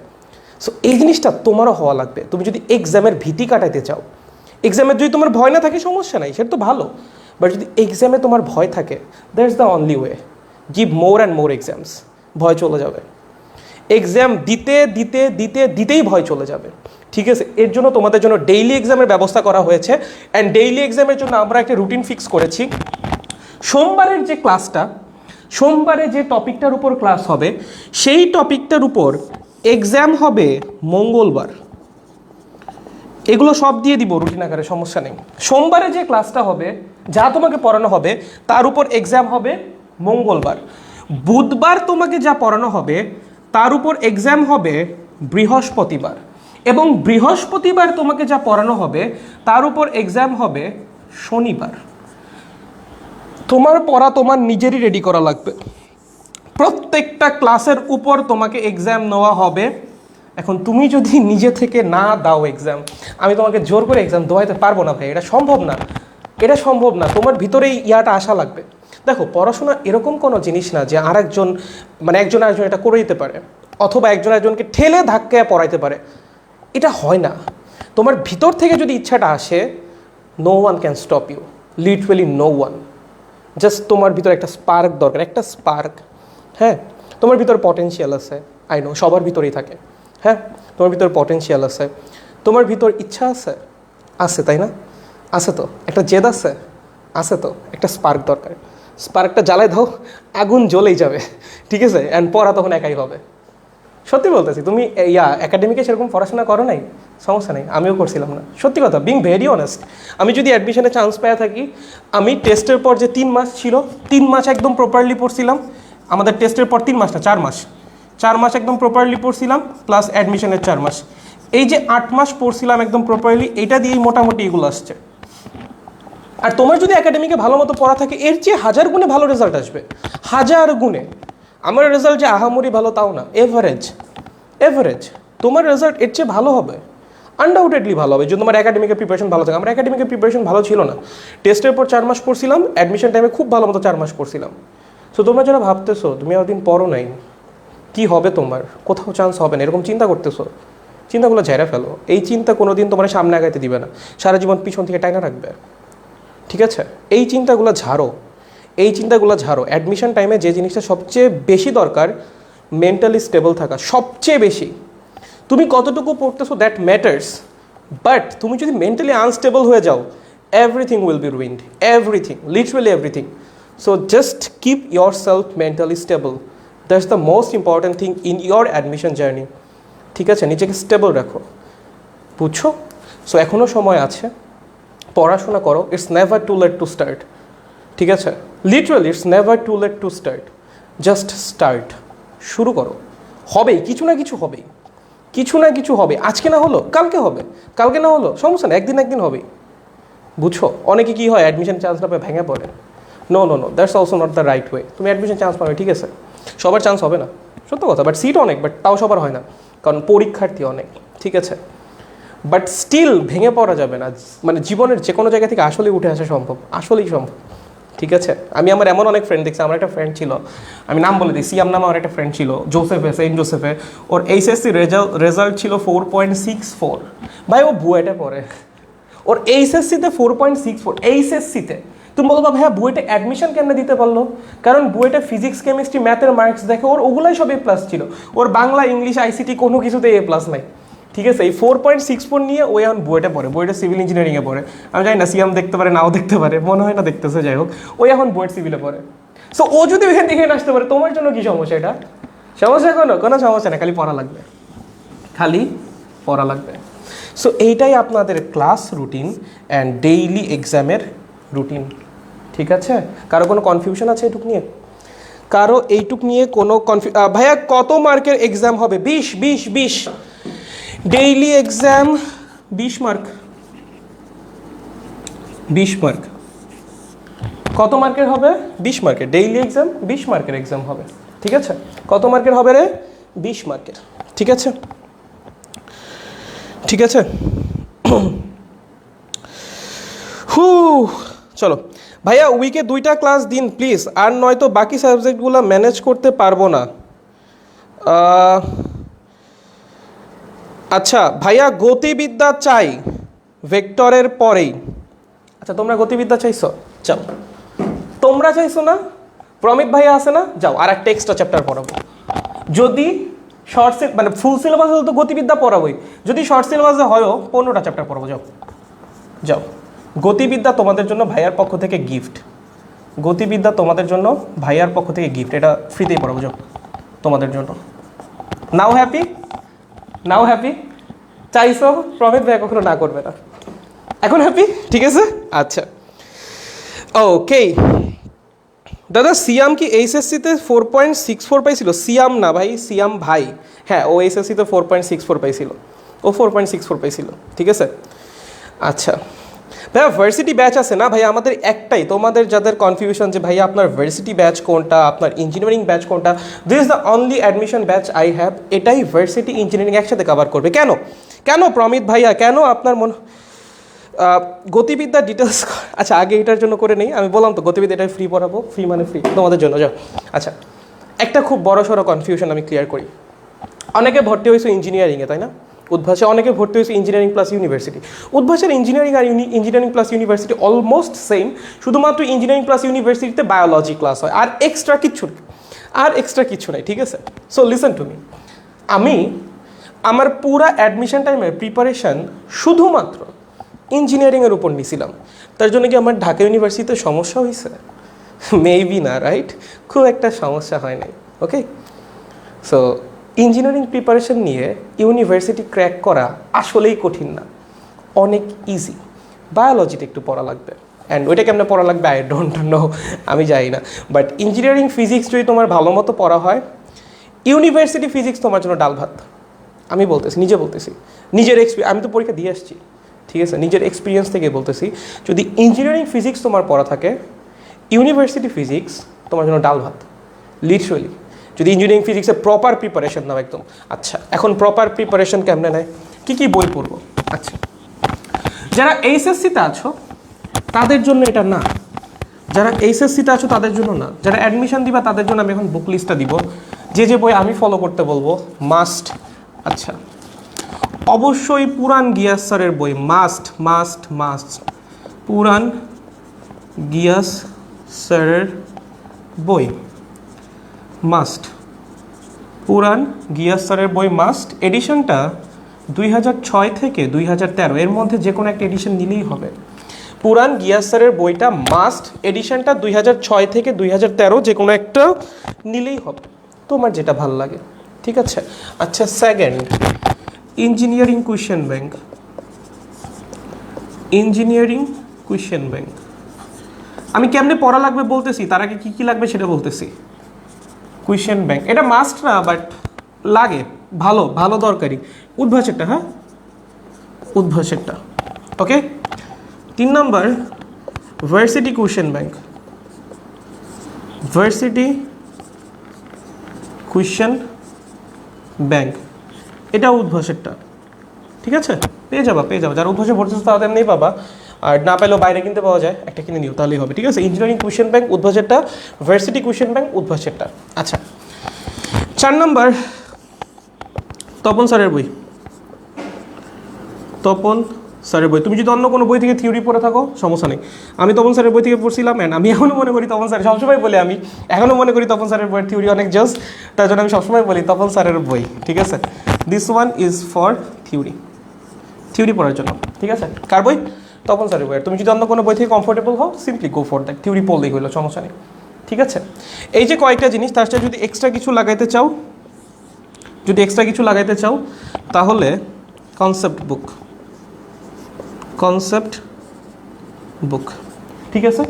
সো এই জিনিসটা তোমারও হওয়া লাগবে। তুমি যদি এক্সামের ভীতি কাটাইতে চাও, এক্সামের যদি তোমার ভয় না থাকে সমস্যা নাই, সেটা তো ভালো, বাট যদি এক্সামে তোমার ভয় থাকে, that's the only way, give more and more exams, ভয় চলে যাবে। এক্সাম দিতেই ভয় চলে যাবে, ঠিক আছে? এর জন্য তোমাদের জন্য ডেইলি এক্সামের ব্যবস্থা করা হয়েছে, অ্যান্ড ডেইলি এক্সামের জন্য আমরা একটা রুটিন ফিক্স করেছি। সোমবারের যে ক্লাসটা, সোমবারে যে টপিকটার উপর ক্লাস হবে, সেই টপিকটার উপর এক্সাম হবে মঙ্গলবার। এগুলো সব দিয়ে দিব রুটিন আকারে, সমস্যা নেই। সোমবারে যে ক্লাসটা হবে, যা তোমাকে পড়ানো হবে, তার উপর এক্সাম হবে মঙ্গলবার। বুধবার তোমাকে যা পড়ানো হবে তার উপর এক্সাম হবে বৃহস্পতিবার, এবং বৃহস্পতিবার তোমাকে যা পড়ানো হবে তার উপর এক্সাম হবে শনিবার। তোমার পড়া তোমার নিজেরই রেডি করা লাগবে। প্রত্যেকটা ক্লাসের উপর তোমাকে এক্সাম নেওয়া হবে। এখন তুমি যদি নিজে থেকে না দাও এক্সাম, আমি তোমাকে জোর করে এক্সাম দেওয়াইতে পারবো না ভাই, এটা সম্ভব না, এটা সম্ভব না। তোমার ভিতরেই ইয়াটা আসা লাগবে। দেখো, পড়াশোনা এরকম কোনো জিনিস না যে আরেকজন, মানে একজন আরেকজন এটা করে দিতে পারে, অথবা একজন একজনকে ঠেলে ধাক্কায় পড়াইতে পারে, এটা হয় না। তোমার ভিতর থেকে যদি ইচ্ছাটা আসে, no one can stop you, literally no one. Just তোমার ভিতরে একটা স্পার্ক দরকার, একটা স্পার্ক। হ্যাঁ, তোমার ভিতরে পটেনশিয়াল আছে, আই নো, সবার ভিতরেই থাকে। হ্যাঁ, তোমার ভিতরে পটেনশিয়াল আছে, তোমার ভিতর ইচ্ছা আছে, আছে তাই না? আছে তো, একটা জেদ আছে, আছে তো, একটা স্পার্ক দরকার। স্পার্কটা জ্বালাই দাও, আগুন জ্বলেই যাবে, ঠিক আছে? অ্যান্ড পড়া তখন একাই হবে। সত্যি বলতেছি, তুমি একাডেমিকে সেরকম পড়াশোনা করো নাই, সমস্যা নেই, আমিও করছিলাম না, সত্যি কথা, বিং ভেরি অনেস্ট। আমি যদি অ্যাডমিশনে চান্স পেয়ে থাকি, আমি টেস্টের পর যে 3 মাস ছিল, 3 মাস একদম প্রপারলি পড়ছিলাম। আমাদের টেস্টের পর 3 মাস না, 4 মাস, 4 মাস একদম প্রপারলি পড়ছিলাম, প্লাস অ্যাডমিশনের 4 মাস। এই যে 8 মাস পড়ছিলাম একদম প্রপারলি, এটা দিয়েই মোটামুটি এগুলো আসছে। আর তোমার যদি একাডেমিকে ভালো মতো পড়া থাকে এর চেয়ে 1000 গুণে ভালো রেজাল্ট আসবে, 1000 গুণে। আমার রেজাল্ট যে আহামরি ভালো তাও না, এভারেজ, এভারেজ। তোমার রেজাল্ট এর চেয়ে ভালো হবে, আনডাউটেডলি ভালো হবে যদি তোমার একাডেমিকের প্রিপারেশন ভালো থাকে। আমার একাডেমিকের প্রিপারেশন ভালো ছিল না, টেস্টের পর 4 মাস পড়ছিলাম, অ্যাডমিশন টাইমে খুব ভালো মতো 4 মাস পড়ছিলাম। সো তোমরা যারা ভাবতেছো তুমি এতদিন পড়ো নাই, কী হবে তোমার, কোথাও চান্স হবে না, এরকম চিন্তা করতেছো, চিন্তাগুলো ঝেড়ে ফেলো। এই চিন্তা কোনো দিন তোমার সামনে আগাইতে দিবে না, সারা জীবন পিছন থেকে টাইনা রাখবে, ঠিক আছে? এই চিন্তাগুলো ঝাড়ো, এই চিন্তাগুলো ঝাড়ো। অ্যাডমিশন টাইমে যে জিনিসটা সবচেয়ে বেশি দরকার, মেন্টালি স্টেবল থাকা, সবচেয়ে বেশি। তুমি কতটুকু পড়তেছো দ্যাট ম্যাটার্স, বাট তুমি যদি মেন্টালি আনস্টেবল হয়ে যাও, everything will be ruined, everything, literally everything. So just keep your self mentally stable, that's the most important thing in your admission journey, ঠিক আছে? নিজেকে স্টেবল রাখো, বুঝছো? সো এখনও সময় আছে, পড়াশোনা করো। It's never too late to start, ঠিক আছে? Literally it's never too late to start, just start, শুরু করো। হবেই, কিছু না কিছু হবেই, কিছু না কিছু হবে। আজকে না হলো কালকে হবে, কালকে না হলো সমস্যা না, একদিন একদিন হবেই, বুঝছো? অনেকে কী হয়, অ্যাডমিশন চান্স না পেয়ে ভেঙে পড়ে। No no no, that's also not the right way. তুমি অ্যাডমিশন চান্স পাবে, ঠিক আছে, সবার চান্স হবে না, সত্য কথা, বাট সিট অনেক, বাট তাও সবার হয় না, কারণ পরীক্ষার্থী অনেক, ঠিক আছে? বাট স্টিল ভেঙে পড়া যাবে না, মানে জীবনের যে কোনো জায়গা থেকে আসলেই উঠে আসা সম্ভব, আসলেই সম্ভব, ঠিক আছে? আমি আমার এমন অনেক ফ্রেন্ড দেখছি, আমার একটা ফ্রেন্ড ছিল, আমি নাম বলে দিই, সিয়াম নামে আমার একটা ফ্রেন্ড ছিল, জোসেফে, সেন্ট জোসেফে। ওর এইচএসসি রেজাল্ট ছিল 4.64। ভাই ও বুয়েটে পড়ে, ওর এইচএসসিতে 4.64, এইচএসসিতে। তুমি বলবো ভাইয়া বুয়েটে অ্যাডমিশন কেন দিতে পারলো? কারণ বুয়েটে ফিজিক্স, কেমিস্ট্রি, ম্যাথের মার্কস দেখে ওর ওগুলাই সব এ প্লাস ছিল, ওর বাংলা, ইংলিশ, আইসিটি কোনো কিছুতে এ প্লাস নাই, ঠিক আছে? এই 4.64 নিয়ে ও এখন বুয়েটে পড়ে, বুয়েটে সিভিল ইঞ্জিনিয়ারিংয়ে পড়ে। আমি জানি না সিএম দেখতে পারে, নাও দেখতে পারে, মনে হয় না দেখতেছে, যাই হোক, ওই এখন বুয়েট সিভিলে পড়ে। সো ও যদি ওইখান থেকে আসতে পারে, তোমার জন্য কি সমস্যা? এটা সমস্যা কোনো সমস্যা না, খালি পড়া লাগবে, খালি পড়া লাগবে। সো এইটাই আপনাদের ক্লাস রুটিন অ্যান্ড ডেইলি এক্সামের রুটিন, ঠিক আছে? কারো কোনো কনফিউশন আছে এইটুক নিয়ে? কারো এইটুক নিয়ে কোনো ভাইয়া কত মার্কের এক্সাম হবে? 20 ডেইলি এক্সাম 20 মার্ক, 20 মার্ক। কত মার্কের হবে? 20 মার্কের ডেইলি এক্সাম, 20 মার্কের এক্সাম হবে, ঠিক আছে? কত মার্কের হবে রে? 20 মার্কের, ঠিক আছে, ঠিক আছে। হু, চলো ভাইয়া উইকে 2টা ক্লাস দিন প্লিজ, আর নয়তো বাকি সাবজেক্টগুলো ম্যানেজ করতে পারবো না। আচ্ছা ভাইয়া গতিবিদ্যা চাই ভেক্টরের পরেই। আচ্ছা তোমরা গতিবিদ্যা চাইছো, যাও। তোমরা চাইছো না, প্রমিত ভাইয়া আছে না, যাও আর একটা এক্সট্রা চ্যাপ্টার পড়াবো। যদি শর্ট মানে ফুল সিলেবাস হলে তো গতিবিদ্যা পড়াবোই, যদি শর্ট সিলেবাসে হয়ও 15টা চ্যাপ্টার পড়াবো, যাও যাও। গতিবিদ্যা তোমাদের জন্য ভাইয়ার পক্ষ থেকে গিফট, গতিবিদ্যা তোমাদের জন্য ভাইয়ার পক্ষ থেকে গিফট, এটা ফ্রিতেই পড়াবো, যাও তোমাদের জন্য। নাও হ্যাপি, নাও হ্যাপি? চাইছো, প্রমিত ভাইয়া কখনো না করবে না, এখন হ্যাপি, ঠিক আছে? আচ্ছা ওকে। দাদা সিয়াম কি এইচএসসিতে 4.64 পাইছিল? সিয়াম না ভাই, সিয়াম ভাই, হ্যাঁ ও এইচএসসিতে 4.64 পাইছিল, ও 4.64 পাইছিল, ঠিক আছে? আচ্ছা ভাইয়া ভার্সিটি ব্যাচ আছে না? ভাইয়া আমাদের একটাই, তোমাদের যাদের কনফিউশন যে ভাইয়া আপনার ভার্সিটি ব্যাচ কোনটা, আপনার ইঞ্জিনিয়ারিং ব্যাচ কোনটা, this is the only admission batch I have. এটাই ভার্সিটি ইঞ্জিনিয়ারিং একসাথে কভার করবে। কেন কেন প্রমিত ভাইয়া, কেন আপনার গতিবিদ্যা ডিটেলস? আচ্ছা আগে এটার জন্য করে নেই, আমি বললাম তো গতিবিদ্যা এটাই ফ্রি পড়াবো, ফ্রি মানে ফ্রি তোমাদের জন্য, যাও। আচ্ছা একটা খুব বড় সড়ো কনফিউশন আমি ক্লিয়ার করি। অনেকে ভর্তি হয়েছে ইঞ্জিনিয়ারিংয়ে, তাই না? উদ্ভাসে অনেকে ভর্তি হয়েছে ইঞ্জিনিয়ারিং প্লাস ইউনিভার্সিটি। উদ্ভাসের ইঞ্জিনিয়ারিং আর engineering plus university almost same, শুধুমাত্র ইঞ্জিনিয়ারিং প্লাস ইউনিভার্সিটিতে বায়োলজি ক্লাস হয়, আর এক্সট্রা কিচ্ছু নাই, ঠিক আছে? সো লিসেন টু মি, আমি আমার পুরা অ্যাডমিশন টাইমের প্রিপারেশান শুধুমাত্র ইঞ্জিনিয়ারিংয়ের উপর নিয়েছিলাম। তার জন্য কি আমার ঢাকা ইউনিভার্সিটিতে সমস্যা হয়েছে? মেবি না, রাইট? খুব একটা সমস্যা হয় নাই, ওকে? সো ইঞ্জিনিয়ারিং প্রিপারেশন নিয়ে ইউনিভার্সিটি ক্র্যাক করা আসলেই কঠিন না, অনেক ইজি। বায়োলজিতে একটু পড়া লাগবে, অ্যান্ড ওইটা কেমনে পড়া লাগবে আই ডোন্ট নো, আমি জানি না। বাট ইঞ্জিনিয়ারিং ফিজিক্স যদি তোমার ভালো মতো পড়া হয়, ইউনিভার্সিটি ফিজিক্স তোমার জন্য ডাল ভাত। আমি বলতেছি, নিজে বলতেছি, নিজের এক্সপিরিয়েন্স, আমি তো পরীক্ষা দিয়ে আসছি, ঠিক ঠিক আছে, নিজের এক্সপিরিয়েন্স থেকে বলতেছি, যদি ইঞ্জিনিয়ারিং ফিজিক্স তোমার পড়া থাকে, ইউনিভার্সিটি ফিজিক্স তোমার জন্য ডাল ভাত, লিটারালি। যদি ইঞ্জিনিয়ারিং ফিজিক্সের প্রপার প্রিপারেশন নাও একদম। আচ্ছা, এখন প্রপার প্রিপারেশন কেমনে নেয়, কী কী বই পড়বো? আচ্ছা, যারা এইচএসসিতে আছো তাদের জন্য এটা না, যারা এইচএসসিতে আছো তাদের জন্য না, যারা অ্যাডমিশন দিবা তাদের জন্য আমি এখন বুক লিস্টটা দিব, যে যে বই আমি ফলো করতে বলবো মাস্ট। আচ্ছা, অবশ্যই পুরাণ গিয়াস স্যারের বই মাস্ট মাস্ট মাস্ট, পুরাণ গিয়াস স্যারের বই মাস্ট, পুরাণ গিয়াস স্যারের বই মাস্ট। এডিশনটা 2006 থেকে 2013 এর মধ্যে যে কোনো একটা এডিশন নিলেই হবে। পুরাণ গিয়াস স্যারের বইটা মাস্ট, এডিশনটা 2006 থেকে 2013 যে কোনো একটা নিলেই হবে, তোমার যেটা ভালো লাগে, ঠিক আছে। আচ্ছা, second, engineering question bank, engineering question bank. আমি কেমনে পড়া লাগবে বলতেছি, তার আগে কী কী লাগবে সেটা বলতেছি। কোয়েশ্চেন ব্যাংক এটা মাস্ট না, বাট লাগে, ভালো ভালো দরকারি। উদ্ভাসেরটা, হ্যাঁ উদ্ভাসেরটা, ওকে। 3 নম্বর, varsity question bank, varsity question bank, এটা উদ্ভাসেরটা, ঠিক আছে। পেয়ে যাবা পেয়ে যাবা, যারা উদ্ভাসে ভর্তি তারা তেমনিই পাবা, আর না পেলেও বাইরে কিনতে পাওয়া যায়, একটা কিনে নিও তাহলেই হবে, ঠিক আছে। ইঞ্জিনিয়ারিং কোয়েশ্চেন ব্যাংক উদ্ভাসেরটা, ভার্সিটি কোয়েশ্চেন ব্যাংক উদ্ভাসেরটা। আচ্ছা, 4 নম্বর, তপন স্যারের বই, তপন স্যারের বই। তুমি যদি অন্য কোনো বই থেকে থিওরি পড়ে থাকো সমস্যা নেই, আমি তপন স্যারের বই থেকে পড়ছিলাম, অ্যান্ড আমি এখনও মনে করি তপন স্যার, সবসময় বলি আমি এখনও মনে করি তপন স্যারের বইয়ের থিওরি অনেক জোস, তার জন্য আমি সবসময় বলি তপন স্যারের বই, ঠিক আছে। This one is for theory, theory পড়ার জন্য, ঠিক আছে। কার বই? তপন স্যারের বই। তুমি যদি অন্য কোনো বই থেকে কমফোর্টেবল হও, simply go for that, theory পড়লেই হলো, সমস্যা নেই, ঠিক আছে। এই যে কয়েকটা জিনিস, তার সাথে যদি এক্সট্রা কিছু লাগাইতে চাও, যদি এক্সট্রা কিছু লাগাইতে চাও তাহলে কনসেপ্ট বুক, কনসেপ্ট বুক, ঠিক আছে।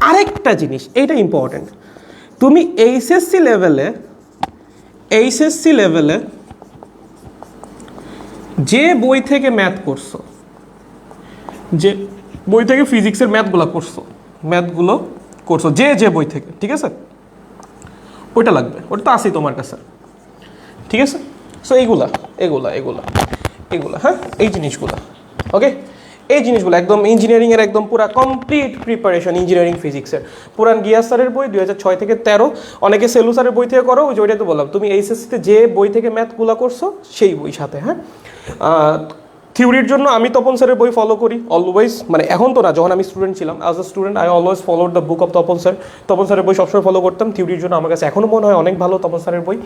আরেকটা জিনিস, এইটা ইম্পর্টেন্ট, তুমি এইচএসসি লেভেলে, এইচএসসি লেভেলে যে বই থেকে ম্যাথ করছো, যে বই থেকে ফিজিক্সের ম্যাথগুলো করছো, যে যে বই থেকে, ঠিক আছে, ওইটা লাগবে, ওটা তো আছেই তোমার কাছে, ঠিক আছে। সো এইগুলা এগুলা এগুলা এগুলা হ্যাঁ, এই জিনিসগুলো, ওকে, এই জিনিসগুলো একদম ইঞ্জিনিয়ারিংয়ের একদম পুরো কমপ্লিট প্রিপারেশন ইঞ্জিনিয়ারিং ফিজিক্সের। পুরান গিয়াস স্যারের বই 2006 থেকে 13, অনেকে সেলু স্যারের বই থেকে করো, ওই যে ওইটাই তো বললাম, তুমি এইচএসসিতে যে বই থেকে ম্যাথগুলো করছো সেই বই সাথে, হ্যাঁ। থিওরির জন্য আমি তপন স্যারের বই ফলো করি অলওয়েজ, মানে এখন তো না, যখন আমি স্টুডেন্ট ছিলাম, as a student I always followed the book of Tapan sir. Tapan স্যারের বই সবসময় ফলো করতাম। থিওরির জন্য আমার কাছে এখনও মনে হয় অনেক ভালো তপন স্যারের বই।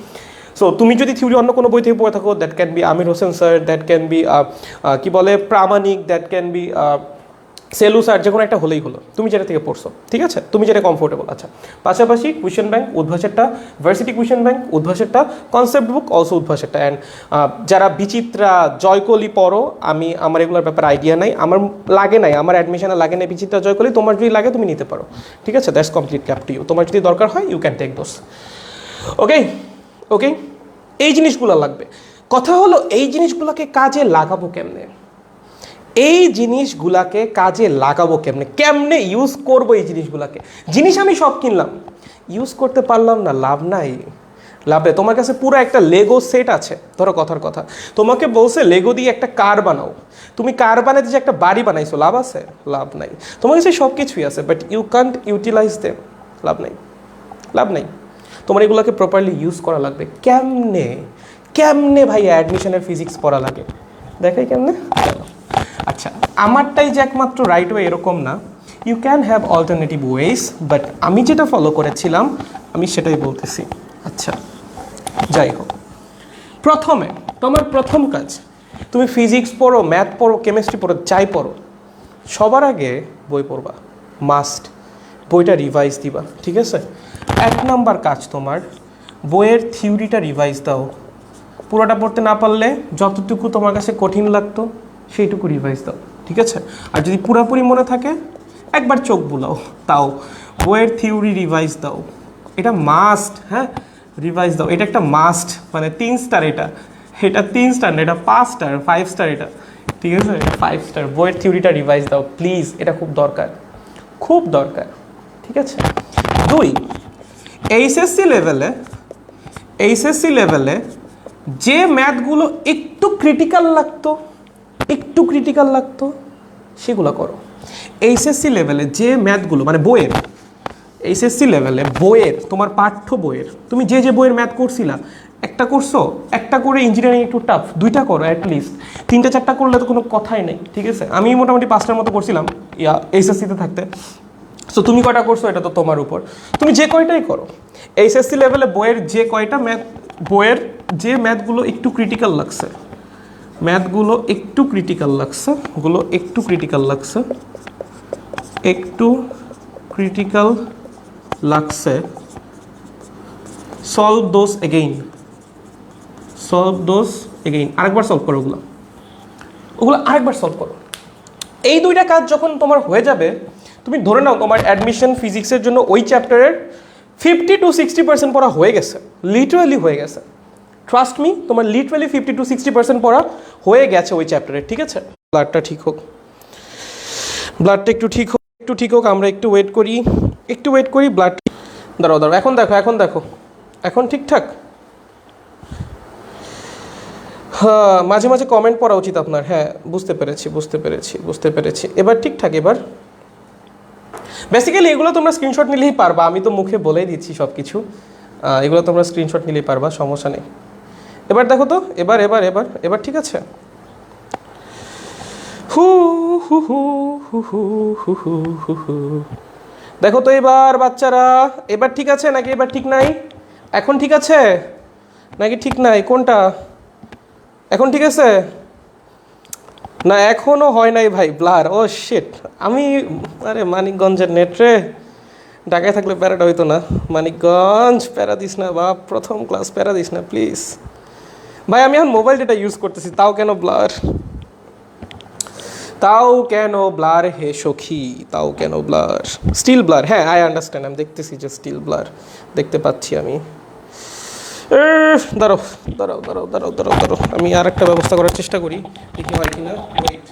সো তুমি যদি থিওরি অন্য কোনো বই থেকে পড়ে থাকো, that can be Amir Hossain sir, that can be কি বলে Pramanik, that can be Selu sir, যে কোনো একটা হলেই হলো, তুমি যেটা থেকে পড়ছো, ঠিক আছে, তুমি যেটা কমফোর্টেবল। আচ্ছা, পাশাপাশি কোয়েশ্চেন ব্যাংক উদ্ভাসেরটা, ভার্সিটি কোয়েশ্চেন ব্যাংক উদ্ভাসেরটা, কনসেপ্ট বুক অলসো উদ্ভাসেরটা। অ্যান্ড যারা বিচিত্রা জয়কলি পড়ো, আমার এগুলোর ব্যাপারে আইডিয়া নাই, আমার লাগে নাই, আমার অ্যাডমিশনে লাগে নাই বিচিত্রা জয়কলি, তোমার যদি লাগে তুমি নিতে পারো, ঠিক আছে, that's completely up to you, তোমার যদি দরকার হয় you can take those, okay okay. এই জিনিসগুলো লাগবে। কথা হলো এই জিনিসগুলোকে কাজে লাগাবো কেমনে, এই জিনিসগুলাকে কাজে লাগাবো কেমনে, কেমনে ইউজ করবো এই জিনিসগুলাকে। জিনিস আমি সব কিনলাম, ইউজ করতে পারলাম না, লাভ নাই। লাভে তোমার কাছে পুরো একটা লেগো সেট আছে, ধরো কথার কথা, তোমাকে বলছে লেগো দিয়ে একটা কার বানাও, তুমি কার বানাতে যে একটা বাড়ি বানাইছো, লাভ আছে? লাভ নাই। তোমার কাছে সব কিছুই আছে, but you can't utilize them, লাভ নাই, লাভ নাই। তোমার এগুলোকে প্রপারলি ইউজ করা লাগবে। কেমনে কেমনে ভাই অ্যাডমিশনের ফিজিক্স পড়া লাগে, দেখাই কেমনে। আচ্ছা, আমারটাই যে একমাত্র রাইট ওয়ে এরকম না, you can have alternative ways, but আমি যেটা ফলো করেছিলাম আমি সেটাই বলতেছি। আচ্ছা, যাই হোক, প্রথমে তোমার প্রথম কাজ, তুমি ফিজিক্স পড়ো, ম্যাথ পড়ো, কেমিস্ট্রি পড়ো, যাই পড়ো, সবার আগে বই পড়বা, মাস্ট। বইটা রিভাইজ দিবা, ঠিক আছে। 1 নাম্বার কাজ তোমার, বইয়ের থিওরিটা রিভাইজ দাও। পুরোটা পড়তে না পারলে যতটুকু তোমার কাছে কঠিন লাগতো সেইটুকু রিভাইজ দাও, ঠিক আছে। আর যদি পুরোপুরি মনে থাকে একবার চোখ বুলাও, তাও বইয়ের থিওরি রিভাইজ দাও, এটা মাস্ট, হ্যাঁ, রিভাইজ দাও, এটা একটা মাস্ট, মানে 3 স্টার, এটা 3 স্টার না, এটা 5 স্টার 5 স্টার, এটা ঠিক আছে, 5 স্টার। বইয়ের থিওরিটা রিভাইজ দাও প্লিজ, এটা খুব দরকার, খুব দরকার। ঠিক আছে। 2, এইচএসসি লেভেলে যে ম্যাথগুলো একটু ক্রিটিক্যাল লাগতো সেগুলো করো। এইচএসসি লেভেলে যে ম্যাথগুলো মানে বইয়ের, এইচএসসি লেভেলে বইয়ের, তোমার পাঠ্য বইয়ের, তুমি যে বইয়ের ম্যাথ করছিলা, একটা করছো, একটা করে ইঞ্জিনিয়ারিং একটু টাফ, 2টা করো অ্যাটলিস্ট, 3টা 4টা করলে তো কোনো কথাই নেই। ঠিক আছে, আমি মোটামুটি 5টার মতো করছিলাম এইচএসসিতে থাকতে। সো তুমি কয়টা করছো এটা তো তোমার উপর, তুমি যে কয়টাই করো। এইচএসসি লেভেলে বইয়ের যে কয়টা ম্যাথ, বইয়ের যে ম্যাথগুলো একটু ক্রিটিক্যাল লাগছে, একটু ক্রিটিক্যাল লাগছে, সলভ দোজ এগেইন, আরেকবার সলভ করো ওগুলো আরেকবার সলভ করো। এই 2টা কাজ যখন তোমার হয়ে যাবে, তুমি ধরে নাও তোমার অ্যাডমিশন ফিজিক্সের জন্য ওই চ্যাপ্টারের 50 to 60% পড়া হয়ে গেছে, লিটারালি হয়ে গেছে। ট্রাস্ট মি, তোমার লিটারালি 50 to 60% পড়া হয়ে গেছে ওই চ্যাপ্টারে। ঠিক আছে, ব্লাডটা একটু ঠিক হোক, আমরা একটু ওয়েট করি, ব্লাড দাঁড়াও, এখন দেখো, এখন ঠিকঠাক। হ্যাঁ, মাঝে মাঝে কমেন্ট পড়া উচিত আপনার। হ্যাঁ, বুঝতে পেরেছি। এবার ঠিকঠাক। এবার বেসিক্যালি এগুলো তোমরা স্ক্রিনশট নিলেই পারবা, আমি তো মুখে বলেই দিচ্ছি সব কিছু, এগুলো তোমরা স্ক্রিনশট নিলেই পারবা, সমস্যা নেই। এবার দেখো তো, এবার ঠিক আছে। দেখো তো এবার বাচ্চারা, এবার ঠিক আছে নাকি এবার ঠিক নাই? এখন ঠিক আছে নাকি ঠিক নাই, কোনটা? এখন ঠিক আছে না? এখনো হয় নাই ভাই, ব্লার। ও শিট, আমি আরে মানিকগঞ্জের নেট রে, ঢাকায় থাকলে প্যারাটা হইতো না। মানিকগঞ্জ, প্যারা দিস না বাপ, প্রথম ক্লাস, প্যারা দিস না প্লিজ ভাই। আমি এখন মোবাইল ডেটা ইউজ করতেছি, তাও কেন ব্লার হে সখী, স্টিল ব্লার। হ্যাঁ, আই আন্ডারস্ট্যান্ড, আমি দেখতেছি যে স্টিল ব্লার দেখতে পাচ্ছি আমি। দাঁড়াও, আমি আর একটা ব্যবস্থা করার চেষ্টা করি, দেখি হয় কিনা। ওয়েট,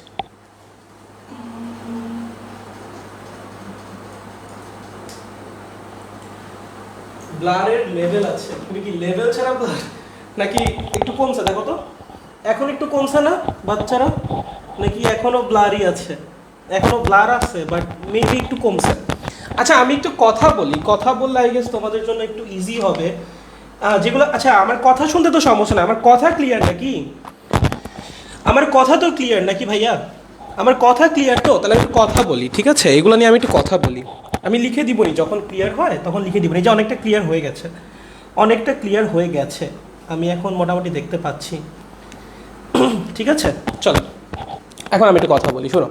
ব্লারের লেভেল আছে, তুমি কি লেভেল ছাড়া ব্লার নাকি একটু কমছে? দেখো তো, এখন একটু কমছে না বাচ্চারা, নাকি এখনো ব্লারই আছে? এখনো ব্লার আছে, বাট মেবি একটু কমছে। আচ্ছা, আমি একটু কথা বললে আই গেস তোমাদের জন্য একটু ইজি হবে যেগুলো। আচ্ছা, আমার কথা শুনতে তো সমস্যা না, আমার কথা ক্লিয়ার নাকি? আমার কথা তো ক্লিয়ার নাকি ভাইয়া? আমার কথা ক্লিয়ার তো? তাহলে আমি কথা বলি, ঠিক আছে? এগুলো নিয়ে আমি একটু কথা বলি। আমি লিখে দিবনি, যখন ক্লিয়ার হয় তখন লিখে দিবনি যে অনেকটা ক্লিয়ার হয়ে গেছে, আমি এখন মোটামুটি দেখতে পাচ্ছি। ঠিক আছে, চলো এখন আমি একটু কথা বলি। শোনো,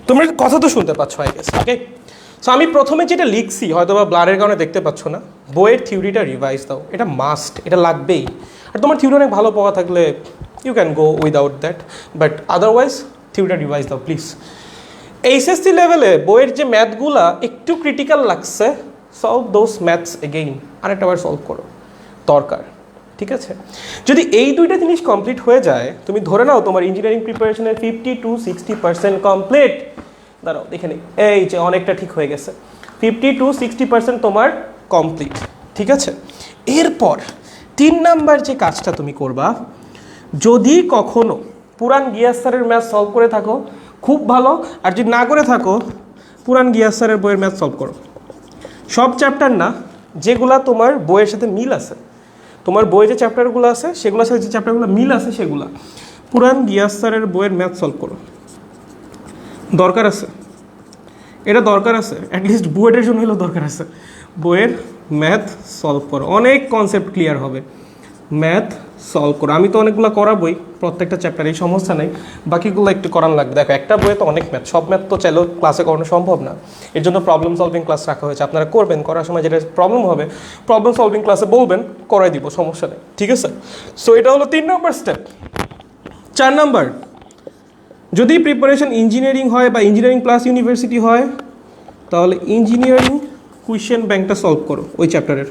তোমরা কথা তো শুনতে পাচ্ছ আই গেস, ওকে? সো আমি প্রথমে যেটা লিখছি, হয়তো বা ব্লারের কারণে দেখতে পাচ্ছ না, বইয়ের থিওরিটা রিভাইজ দাও, এটা মাস্ট, এটা লাগবেই। আর তোমার থিওরি অনেক ভালো পাওয়া থাকলে you can go without that, but otherwise থিওরিটা রিভাইজ দাও প্লিজ। এইচএসসি লেভেলে বইয়ের যে ম্যাথগুলা একটু ক্রিটিক্যাল লাগছে, সলভ দোজ ম্যাথস এগেইন, আরেকটাবার সলভ করো, দরকার। ঠিক আছে, যদি এই 2টা জিনিস কমপ্লিট হয়ে যায়, তুমি ধরে নাও তোমার ইঞ্জিনিয়ারিং প্রিপারেশনের 50 to 60% কমপ্লিট। দাঁড়াও দেখে নিই, এই যে অনেকটা ঠিক হয়ে গেছে, 50 to 60% তোমার কমপ্লিট। ঠিক আছে, এরপর 3 নাম্বার যে কাজটা তুমি করবা, যদি কখনো পুরান গিয়াস স্যারের ম্যাথ সলভ করে থাকো খুব ভালো, আর যদি না করে থাকো পুরান গিয়াস স্যারের বইয়ের ম্যাথ সলভ করো। সব চ্যাপ্টার না, যেগুলা তোমার বইয়ের সাথে মিল আছে, তোমার বইয়ে যে চ্যাপ্টারগুলো আছে সেগুলোর সাথে যে চ্যাপ্টারগুলো মিল আছে, সেগুলো পুরান গিয়াস স্যারের বইয়ের ম্যাথ সলভ করো, দরকার আছে, এটা দরকার আছে, অ্যাটলিস্ট বুয়েটের জন্য হলেও দরকার আছে। বইয়ের ম্যাথ সলভ করো, অনেক কনসেপ্ট ক্লিয়ার হবে, ম্যাথ সলভ করো। আমি তো অনেকগুলো করাবই প্রত্যেকটা চ্যাপ্টার, এই সমস্যা নেই, বাকিগুলো একটু করানো লাগবে। দেখো, একটা বইয়ে তো অনেক ম্যাথ, সব ম্যাথ তো চাইলেও ক্লাসে করানো সম্ভব না, এর জন্য প্রবলেম সলভিং ক্লাস রাখা হয়েছে। আপনারা করবেন, করার সময় যেটা প্রবলেম হবে প্রবলেম সলভিং ক্লাসে বলবেন, করাই দিব, সমস্যা নেই। ঠিক আছে, সো এটা হলো 3 নম্বর স্টেপ। 4 নাম্বার, যদি প্রিপারেশন ইঞ্জিনিয়ারিং হয় বা ইঞ্জিনিয়ারিং প্লাস ইউনিভার্সিটি হয়, তাহলে ইঞ্জিনিয়ারিং কুয়েশ্চেন ব্যাংকটা সলভ করো, ওই চ্যাপ্টারের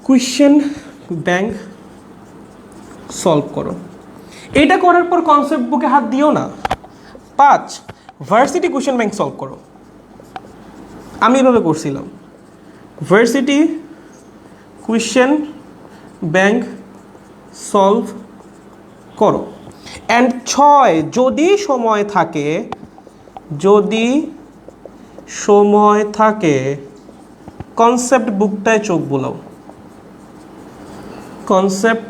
কুয়েশ্চেন ব্যাংক সলভ করো। এটা করার পর কনসেপ্ট বুকে হাত দিও না। 5 ভার্সিটি কোশ্চেন ব্যাংক সলভ করো। আমি এভাবে করছিলাম, ভার্সিটি কোশ্চেন ব্যাংক সলভ করো। অ্যান্ড 6 যদি সময় থাকে কনসেপ্ট বুকটায় চোখ বোলাও। কনসেপ্ট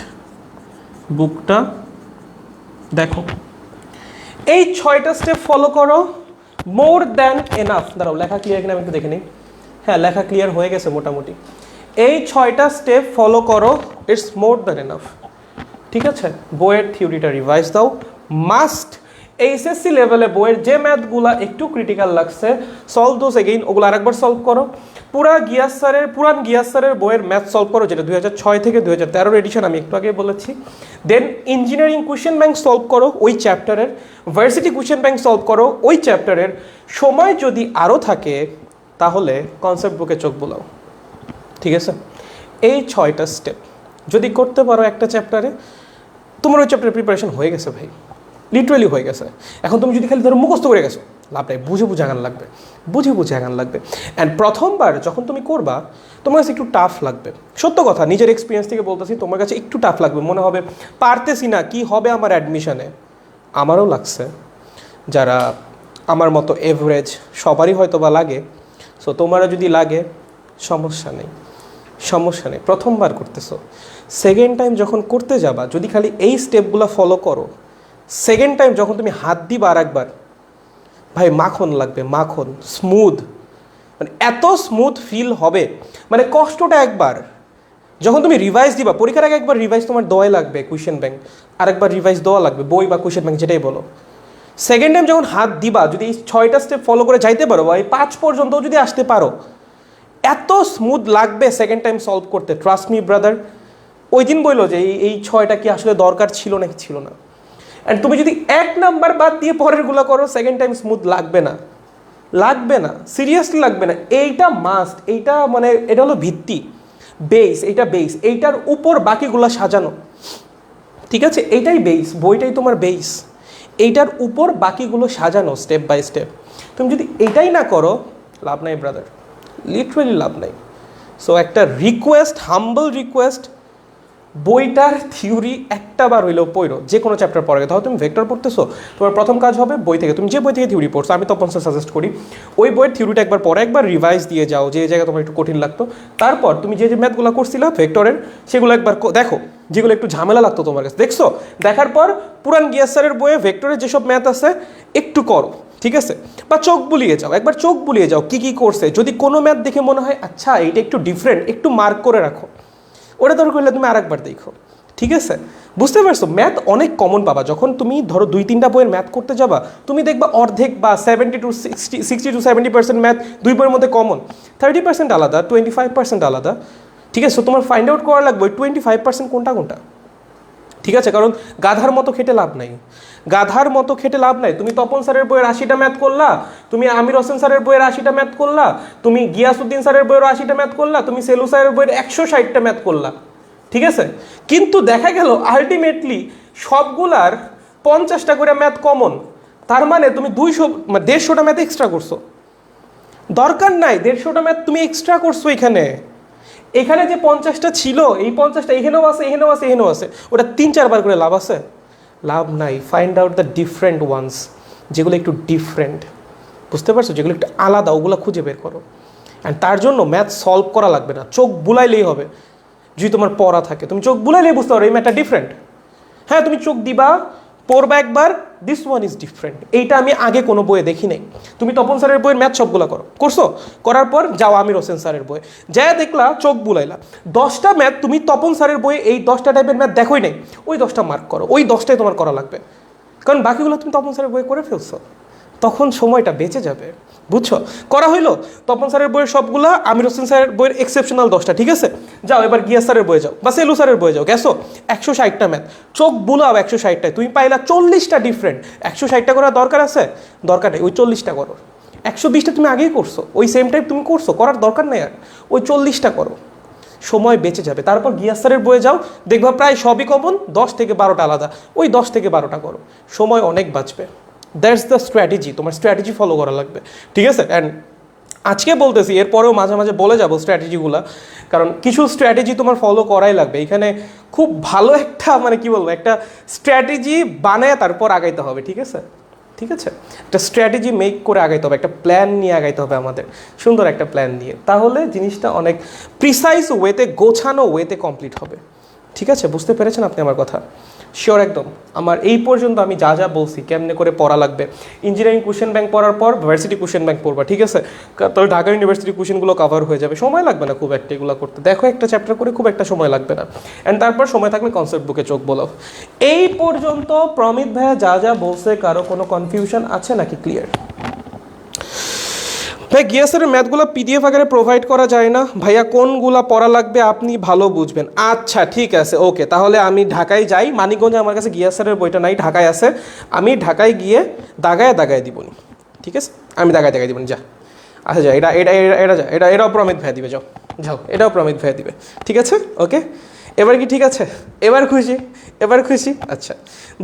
বুকটা দেখো, এই 6টা স্টেপ ফলো করো, মোর দ্যান এনাফ। দাঁড়াও, লেখা ক্লিয়ার কিনা আমি একটু দেখে নিই। হ্যাঁ, লেখা ক্লিয়ার হয়ে গেছে মোটামুটি। এই 6টা স্টেপ ফলো করো, ইটস মোর দ্যান এনাফ। ঠিক আছে, বইয়ের থিওরিটা রিভাইজ দাও মাস্ট। এইচএসসি লেভেলে বইয়ের যে ম্যাথগুলো একটু ক্রিটিক্যাল লাগছে, সলভ দোজ এগেইন, ওগুলো আরেকবার সলভ করো। পুরান গিয়াস স্যারের বইয়ের ম্যাথ সলভ করো, যেটা 2006 থেকে 2013 এডিশন, আমি একটু আগে বলেছি। দেন ইঞ্জিনিয়ারিং কোশ্চেন ব্যাংক সলভ করো ওই চ্যাপ্টারের, ভার্সিটি কোশ্চেন ব্যাংক সলভ করো ওই চ্যাপ্টারের। সময় যদি আরও থাকে তাহলে কনসেপ্ট বুকে চোখ বোলাও। ঠিক আছে, এই 6টা স্টেপ যদি করতে পারো একটা চ্যাপ্টারে, তোমার ওই চ্যাপ্টারের প্রিপারেশন হয়ে গেছে ভাই, লিটারালি হয়ে গেছে। এখন তুমি যদি খালি ধরো মুখস্থ করে গেছো, লাভ নাই, বুঝে আগান লাগবে। অ্যান্ড প্রথমবার যখন তুমি করবা তোমার কাছে একটু টাফ লাগবে, সত্য কথা, নিজের এক্সপিরিয়েন্স থেকে বলতেছি, তোমার কাছে একটু টাফ লাগবে, মনে হবে পারতেছি না, কি হবে আমার অ্যাডমিশনে। আমারও লাগছে, যারা আমার মতো এভারেজ সবারই হয়তো বা লাগে। সো তোমারও যদি লাগে সমস্যা নেই। প্রথমবার করতেছো, সেকেন্ড টাইম যখন করতে যাবা যদি খালি এই স্টেপগুলো ফলো করো, সেকেন্ড টাইম যখন তুমি হাত দিবা আর একবার, ভাই মাখন লাগবে, মাখন, স্মুথ, মানে এত স্মুথ ফিল হবে। মানে কষ্টটা একবার, যখন তুমি রিভাইজ দিবা, পরীক্ষার আগে একবার রিভাইজ তোমার দেওয়াই লাগবে কোয়েশ্চেন ব্যাংক, আর একবার রিভাইজ দেওয়া লাগবে বই বা কোয়েশ্চেন ব্যাংক যেটাই বলো। সেকেন্ড টাইম যখন হাত দিবা, যদি এই 6টা স্টেপ ফলো করে যাইতে পারো বা এই 5 পর্যন্ত যদি আসতে পারো, এত স্মুথ লাগবে সেকেন্ড টাইম সলভ করতে। ট্রাস্ট মি ব্রাদার, ওই দিন বললো যে এই 6টা কি আসলে দরকার ছিল নাকি ছিল না। অ্যান্ড তুমি যদি 1 নাম্বার বাদ দিয়ে পরেরগুলো করো, সেকেন্ড টাইম স্মুথ লাগবে না, সিরিয়াসলি লাগবে না। এইটা মাস্ট, এইটা মানে এটা হলো ভিত্তি, বেস, এইটার উপর বাকিগুলো সাজানো। ঠিক আছে, এইটাই বেস, বইটাই তোমার বেস, এইটার উপর বাকিগুলো সাজানো স্টেপ বাই স্টেপ। তুমি যদি এটাই না করো, লাভ নাই ব্রাদার, লিটারালি লাভ নাই। সো একটা রিকোয়েস্ট, হাম্বল রিকোয়েস্ট, বইটার থিওরি একটা বার হইলেও পড়ো, যে কোনো চ্যাপ্টার পড়ে। তাহলে তুমি ভেক্টর পড়তেছো, তোমার প্রথম কাজ হবে বই থেকে, তুমি যে বই থেকে থিওরি পড়ছো, আমি তপন স্যার সাজেস্ট করি ওই বইয়ের থিওরিটা একবার পরে একবার রিভাইজ দিয়ে যাও, যে জায়গায় তোমার একটু কঠিন লাগতো। তারপর তুমি যে ম্যাথগুলো করছিলা ভেক্টরের, সেগুলো একবার দেখো, যেগুলো একটু ঝামেলা লাগতো তোমার কাছে, দেখছো, দেখার পর পুরান গিয়াস স্যারের বইয়ে ভেক্টরের যেসব ম্যাথ আছে একটু করো। ঠিক আছে, বা চোখ বুলিয়ে যাও, একবার চোখ বুলিয়ে যাও কি করছে। যদি কোনো ম্যাথ দেখে মনে হয় আচ্ছা এটা একটু ডিফারেন্ট, একটু মার্ক করে রাখো, ওটা দরকার হলে তুমি আরেকবার দেখো। ঠিক আছে, বুঝতে পারছো, ম্যাথ অনেক কমন পাবা। যখন তুমি ধরো 2-3টা বইয়ের ম্যাথ করতে যাবা, তুমি দেখবা অর্ধেক বা 60-70% ম্যাথ দুই বইয়ের মধ্যে কমন, 30% আলাদা, 25% আলাদা। ঠিক আছে, তোমার ফাইন্ড আউট করা লাগবে 25% কোনটা। ঠিক আছে, কারণ গাধার মতো খেটে লাভ নাই। তুমি তপন স্যারের বইয়ের 80টা ম্যাথ করলা, তুমি আমির হোসেন স্যারের বইয়ের 80টা ম্যাথ করলা, তুমি গিয়াসউদ্দিন স্যারের বইয়ের 80টা ম্যাথ করলা, তুমি সেলু স্যারের বইয়ের 160টা ম্যাথ করলা। ঠিক আছে, কিন্তু দেখা গেল আলটিমেটলি সবগুলার 50টা করে ম্যাথ কমন। তার মানে তুমি 150টা ম্যাথ এক্সট্রা করছো। দরকার নাই 150টা ম্যাথ তুমি এক্সট্রা করছো। এখানে যে 50টা ছিল, এই 50টা এখানেও আছে, ওটা 3-4 বার করে লাভ আছে? লাভ নাই। Find out the different ones, যেগুলো একটু ডিফারেন্ট, বুঝতে পারছো, যেগুলো একটু আলাদা, ওগুলো খুঁজে বের করো। অ্যান্ড তার জন্য ম্যাথ সলভ করা লাগবে না, চোখ বুলাইলেই হবে। যদি তোমার পড়া থাকে, তুমি চোখ বুলাইলেই বুঝতে পারো এই ম্যাথটা ডিফারেন্ট। হ্যাঁ, তুমি চোখ দিবা, পড়বা একবার, দিস ওয়ান ইজ ডিফারেন্ট। এইটা আমি আগে কোনো বইয়ে দেখি নাই। তুমি তপন স্যারের বইয়ের ম্যাথ সবগুলো করছো, করার পর যাও আমির হোসেন স্যারের বই, যা দেখলা চোখ বুলাইলা, 10টা ম্যাথ তুমি তপন স্যারের বইয়ে এই 10টা টাইপের ম্যাথ দেখোই নাই, ওই 10টা মার্ক করো, ওই 10টাই তোমার করা লাগবে, কারণ বাকিগুলো তুমি তপন স্যারের বইয়ে করে ফেলছো। তখন সময়টা বেঁচে যাবে, বুঝছো? করা হইলো তপন স্যারের বইয়ের সবগুলা, আমির হোসেন স্যারের বইয়ের এক্সেপশনাল 10টা। ঠিক আছে, যাও এবার গিয়াস স্যারের বইয়ে যাও বা সেলু স্যারের বইয়ে যাও, গেছো 160টা ম্যাথ, চোখ বুলাও 160টায়, তুমি পাইলা 40টা ডিফারেন্ট। 160টা করার দরকার আছে? দরকার নেই, ওই 40টা করো। 120টা তুমি আগেই করছো, ওই সেম টাইপ তুমি করছো, করার দরকার নেই আর, ওই 40টা করো। সময় বেঁচে যাবে। তারপর গিয়াস স্যারের বইয়ে যাও, দেখবা প্রায় সবই কমন, 10 থেকে 12টা আলাদা, ওই 10 থেকে 12টা করো, সময় অনেক বাঁচবে। দ্যাটস দ্য স্ট্র্যাটেজি, তোমার স্ট্র্যাটেজি ফলো করা লাগবে, ঠিক আছে? অ্যান্ড আজকে বলতেছি, এরপরেও মাঝে মাঝে বলে যাবো স্ট্র্যাটেজিগুলো, কারণ কিছু স্ট্র্যাটেজি তোমার ফলো করাই লাগবে। এখানে খুব ভালো একটা মানে কি বলবো, একটা স্ট্র্যাটেজি বানায় তারপর আগাইতে হবে, ঠিক আছে? ঠিক আছে, একটা স্ট্র্যাটেজি মেক করে আগাইতে হবে, একটা প্ল্যান নিয়ে আগাইতে হবে আমাদের, সুন্দর একটা প্ল্যান নিয়ে, তাহলে জিনিসটা অনেক প্রিসাইজ ওয়েতে, গোছানো ওয়েতে কমপ্লিট হবে। ঠিক আছে, বুঝতে পেরেছেন আপনি আমার কথা? শিওর একদম। আমার এই পর্যন্ত আমি যা যা বলছি কেমনে করে পড়া লাগবে, ইঞ্জিনিয়ারিং কোশ্চেন ব্যাংক পড়ার পর ভার্সিটি কোশ্চেন ব্যাংক পড়বা, ঠিক আছে? তবে ঢাকা ইউনিভার্সিটি কোশ্চেনগুলো কভার হয়ে যাবে, সময় লাগবে না খুব একটা এগুলো করতে, দেখো একটা চ্যাপ্টার করে খুব একটা সময় লাগবে না। অ্যান্ড তারপর সময় থাকলে কনসেপ্ট বুকে চোখ বলো। এই পর্যন্ত প্রমিত ভাইয়া যা যা বলছে কারো কোনো কনফিউশন আছে নাকি? ক্লিয়ার? ভাই গিয়াসের ম্যাথগুলো পিডিএফ আকারে প্রোভাইড করা যায় না ভাইয়া, কোনগুলা পড়া লাগবে আপনি ভালো বুঝবেন। আচ্ছা ঠিক আছে, ওকে, তাহলে আমি ঢাকায় যাই, মানিকগঞ্জে আমার কাছে গিয়াসের বইটা নাই, ঢাকায় আছে, আমি ঢাকায় গিয়ে দাগায় দিবনি, ঠিক আছে? আমি দাগায় দিবনি, যা। আচ্ছা যা, এটা এটা এটা যা, এটাও প্রমিত ভাইয়া দিবে, যাও যাও, এটাও প্রমিত ভাইয়া দিবে, ঠিক আছে? ওকে, এবার কি ঠিক আছে? এবার খুশি? আচ্ছা,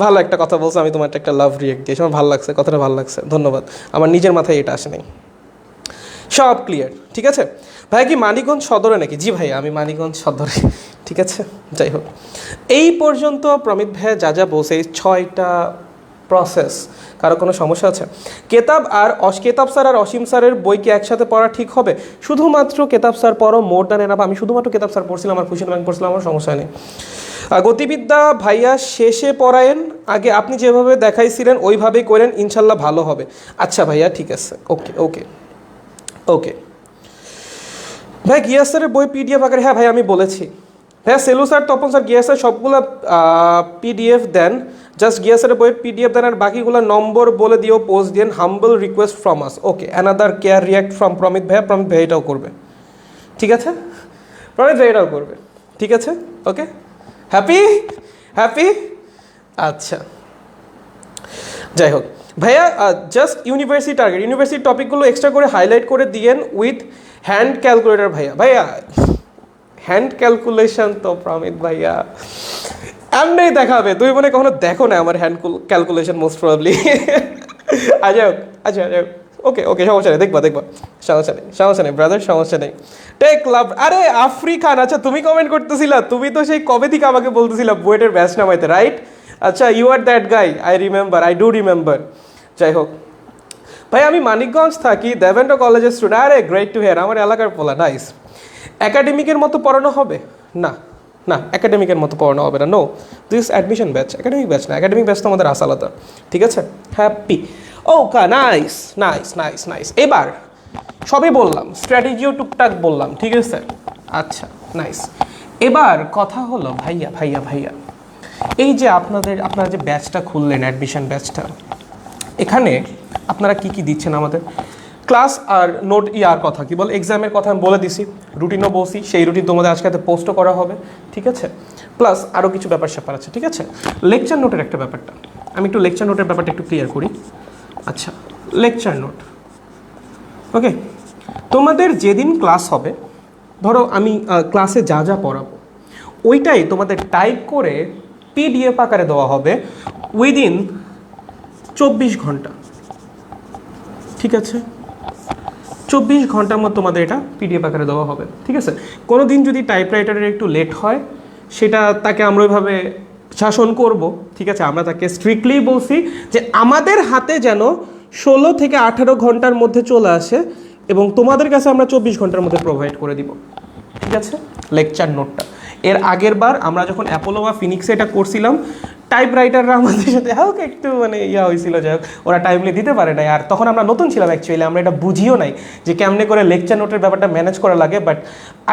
ভালো একটা কথা বলছো, আমি তোমার একটা লাভ রিয়েক্ট দিয়েছি, আমার ভালো লাগছে, কথাটা ভালো লাগছে, ধন্যবাদ। আমার নিজের মাথায় এটা আসে নাই, সব ক্লিয়ার, ঠিক আছে? ভাই কি মানিকগঞ্জ সদরে নাকি? জি ভাই, আমি মানিকগঞ্জ সদরে, ঠিক আছে? যাই হোক, এই পর্যন্ত প্রমিত ভাইয়া যা যা বলছে, এই 6টা প্রসেস, কারো কোনো সমস্যা আছে? কেতাব স্যার আর অসীম স্যারের বই কি একসাথে পড়া ঠিক হবে? শুধুমাত্র কেতাব স্যার পড়ো, মোর দ্যান এনাফ। আমি শুধুমাত্র কেতাব স্যার পড়ছিলাম, আমার কোশ্চেন ব্যাংক পড়ছিলাম, আমার সমস্যা নেই। গতিবিদ্যা ভাইয়া শেষে পড়ায়েন, আগে আপনি যেভাবে দেখাইছিলেন ওইভাবেই করেন, ইনশাল্লাহ ভালো হবে। আচ্ছা ভাইয়া, ঠিক আছে, ওকে ওকে ওকে। ভাই গিয়াস স্যারের বই পিডিএফ আকারে, হ্যাঁ ভাই আমি বলেছি ভাইয়া, Selu sir, Tapan sir, Gias sir সবগুলো পিডিএফ দেন, জাস্ট গিয়াস স্যারের বইয়ের পিডিএফ দেন, আর বাকিগুলো নম্বর বলে দিও, পোস্ট দিন, humble request from us. Okay, another care react from Pramit ভাইয়া, প্রমিত ভাই এটাও করবে, ঠিক আছে? প্রমিত ভাই এটাও করবে, ঠিক আছে? ওকে, হ্যাপি? আচ্ছা, যাই হোক ভাইয়া, জাস্ট ইউনিভার্সিটি টপিকগুলো এক্সট্রা করে হাইলাইট করে দিয়েন উইথ হ্যান্ড ক্যালকুলেটর। ভাইয়া হ্যান্ড ক্যালকুলেশন তো প্রমিত ভাইয়া এমনি দেখাবে, তুমি মনে কখনো দেখো না আমার হ্যান্ড ক্যালকুলেশন মোস্ট প্রবাবলি। আচ্ছা ওকে, সমস্যা নেই, দেখবা, সমস্যা নেই ব্রাদার, সমস্যা নেই। টেক লাভ, আরে আফ্রিকান, আচ্ছা তুমি কমেন্ট করতেছিলা, তুমি তো সেই কবে থেকে আমাকে বলতেছিলা বুয়েটের ব্যাচ নামাইতে, রাইট? আচ্ছা, you are that guy, I do remember. যাই হোক ভাই, আমি মানিকগঞ্জ থাকি, দেবেন্দ্র কলেজের স্টুডেন্ট। আরে গ্রেট টু হিয়ার, আমার এলাকার পোলা, নাইস। একাডেমিকের মতো পড়ানো হবে না? একাডেমিকের মতো পড়ানো হবে না, no, this admission batch, academic batch না, একাডেমিক ব্যাচ তো আমাদের আলাদা, ঠিক আছে? Happy, okay, nice. এবার সবই বললাম, স্ট্র্যাটেজিও টুকটাক বললাম, ঠিক আছে? আচ্ছা, নাইস। এবার কথা হলো ভাইয়া, এই যে আপনারা যে ব্যাচটা খুললেন, অ্যাডমিশন ব্যাচটা, এখানে আপনারা কি দিচ্ছেন আমাদের? ক্লাস আর নোট, আর কথা কি বল, এক্সামের কথা আমি বলে দিছি, রুটিনও বলছি, সেই রুটিন তোমাদের আজকে পোস্টও করা হবে, ঠিক আছে? প্লাস আরও কিছু ব্যাপার আছে, ঠিক আছে? লেকচার নোটের একটা ব্যাপারটা, আমি একটু লেকচার নোটের ব্যাপারটা একটু ক্লিয়ার করি। আচ্ছা, লেকচার নোট, ওকে, তোমাদের যেদিন ক্লাস হবে, ধরো আমি ক্লাসে যা যা পড়াবো ওইটাই তোমাদের টাইপ করে পিডিএফ আকারে দেওয়া হবে উইদিন 24 ঘন্টা, ঠিক আছে? 24 ঘন্টার মধ্যে তোমাদের এটা পিডিএফ আকারে দেওয়া হবে, ঠিক আছে? কোনো দিন যদি টাইপরাইটারের একটু লেট হয়, সেটা তাকে আমরা ওইভাবে শাসন করব, ঠিক আছে? আমরা তাকে স্ট্রিক্টলি বলছি যে আমাদের হাতে যেন 16 থেকে 18 ঘন্টার মধ্যে চলে আসে, এবং তোমাদের কাছে আমরা 24 ঘন্টার মধ্যে প্রোভাইড করে দিব, ঠিক আছে? লেকচার নোটটা এর আগের বার আমরা যখন অ্যাপোলো বা ফিনিক্সে এটা করছিলাম, টাইপরাইটাররা আমাদের সাথে হালকা একটু মানে হয়েছিল, যাই হোক, ওরা টাইমলি দিতে পারে নাই, আর তখন আমরা নতুন ছিলাম অ্যাকচুয়ালি, আমরা এটা বুঝিও নাই যে কেমনে করে লেকচার নোটের ব্যাপারটা ম্যানেজ করা লাগে। But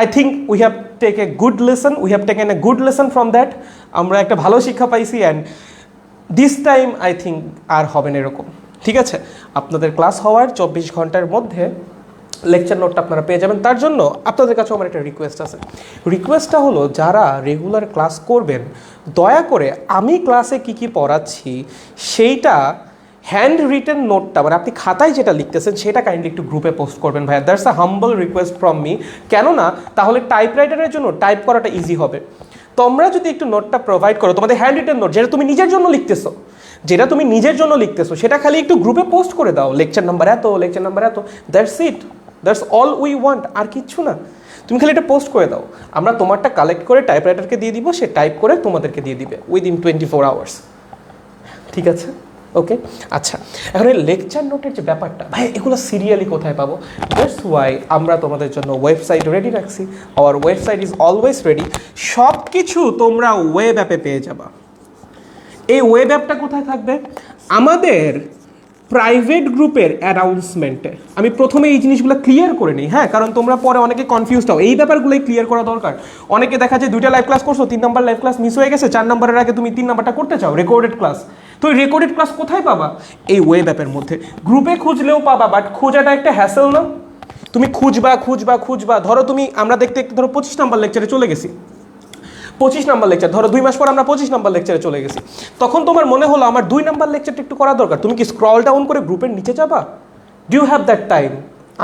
I think we have taken a good lesson from that, আমরা একটা ভালো শিক্ষা পাইছি, and this time I think আর হবে না এরকম, ঠিক আছে? আপনাদের ক্লাস হওয়ার 24 ঘন্টার মধ্যে লেকচার নোটটা আপনারা পেয়ে যাবেন। তার জন্য আপনাদের কাছেও আমার একটা রিকোয়েস্ট আছে, রিকোয়েস্টটা হলো যারা রেগুলার ক্লাস করবেন, দয়া করে আমি ক্লাসে কি পড়াচ্ছি সেইটা হ্যান্ড রিটেন নোটটা মানে আপনি খাতায় যেটা লিখতেছেন সেটা কাইন্ডলি একটু গ্রুপে পোস্ট করবেন ভাইয়া, that's a humble request from me. কেননা তাহলে টাইপরাইটারের জন্য টাইপ করাটা ইজি হবে। তোমরা যদি একটু নোটটা প্রোভাইড করো, তোমাদের হ্যান্ড রিটেন নোট যেটা তুমি নিজের জন্য লিখতেছো, সেটা খালি একটু গ্রুপে পোস্ট করে দাও, লেকচার নাম্বার এত, লেকচার নাম্বার এত, that's it, that's all we want, আর কিচ্ছু না। তুমি খালি এটা পোস্ট করে দাও, আমরা তোমারটা কালেক্ট করে টাইপরাইটারকে দিয়ে দিব, সে টাইপ করে তোমাদেরকে দিয়ে দিবে উইদিন 24 আওয়ার্স। ঠিক আছে, ওকে। আচ্ছা, এখন এই লেকচার নোটের যে ব্যাপারটা ভাই, এগুলো সিরিয়ালি কোথায় পাবো? দ্যাটস ওয়াই আমরা তোমাদের জন্য ওয়েবসাইট রেডি রাখছি। Hour website is always ready. সব কিছু তোমরা ওয়েব অ্যাপে পেয়ে যাবা। এই ওয়েব অ্যাপটা কোথায় থাকবে? আমাদের প্রাইভেট গ্রুপের অ্যানাউন্সমেন্টে। আমি প্রথমে এই জিনিসগুলো ক্লিয়ার করে নিই, হ্যাঁ, কারণ তোমরা পরে অনেকে কনফিউজড হও, এই ব্যাপারগুলোই ক্লিয়ার করা দরকার। অনেকে দেখা যায় 2টা লাইভ ক্লাস করছো, 3 নাম্বার লাইভ ক্লাস মিস হয়ে গেছে, 4 নাম্বারের আগে তুমি 3 নাম্বারটা করতে চাও রেকর্ডেড ক্লাস। তো এই রেকর্ডেড ক্লাস কোথায় পাবা? এই ওয়েব অ্যাপের মধ্যে। গ্রুপে খুঁজলেও পাবা, বাট খোঁজাটা একটা হ্যাসেল না? তুমি খুঁজবা, ধরো আমরা দেখতে ধরো 25 নাম্বার লেকচারে চলে গেছি, 25 নাম্বার লেকচার, ধরো 2 মাস পর আমরা 25 নাম্বার লেকচারে চলে গেছি। তখন তোমার মনে হলো আমার 2 নাম্বার লেকচারটা একটু করা দরকার, তুমি কি স্ক্রল ডাউন করে গ্রুপের নিচে যাবা? Do you have that time?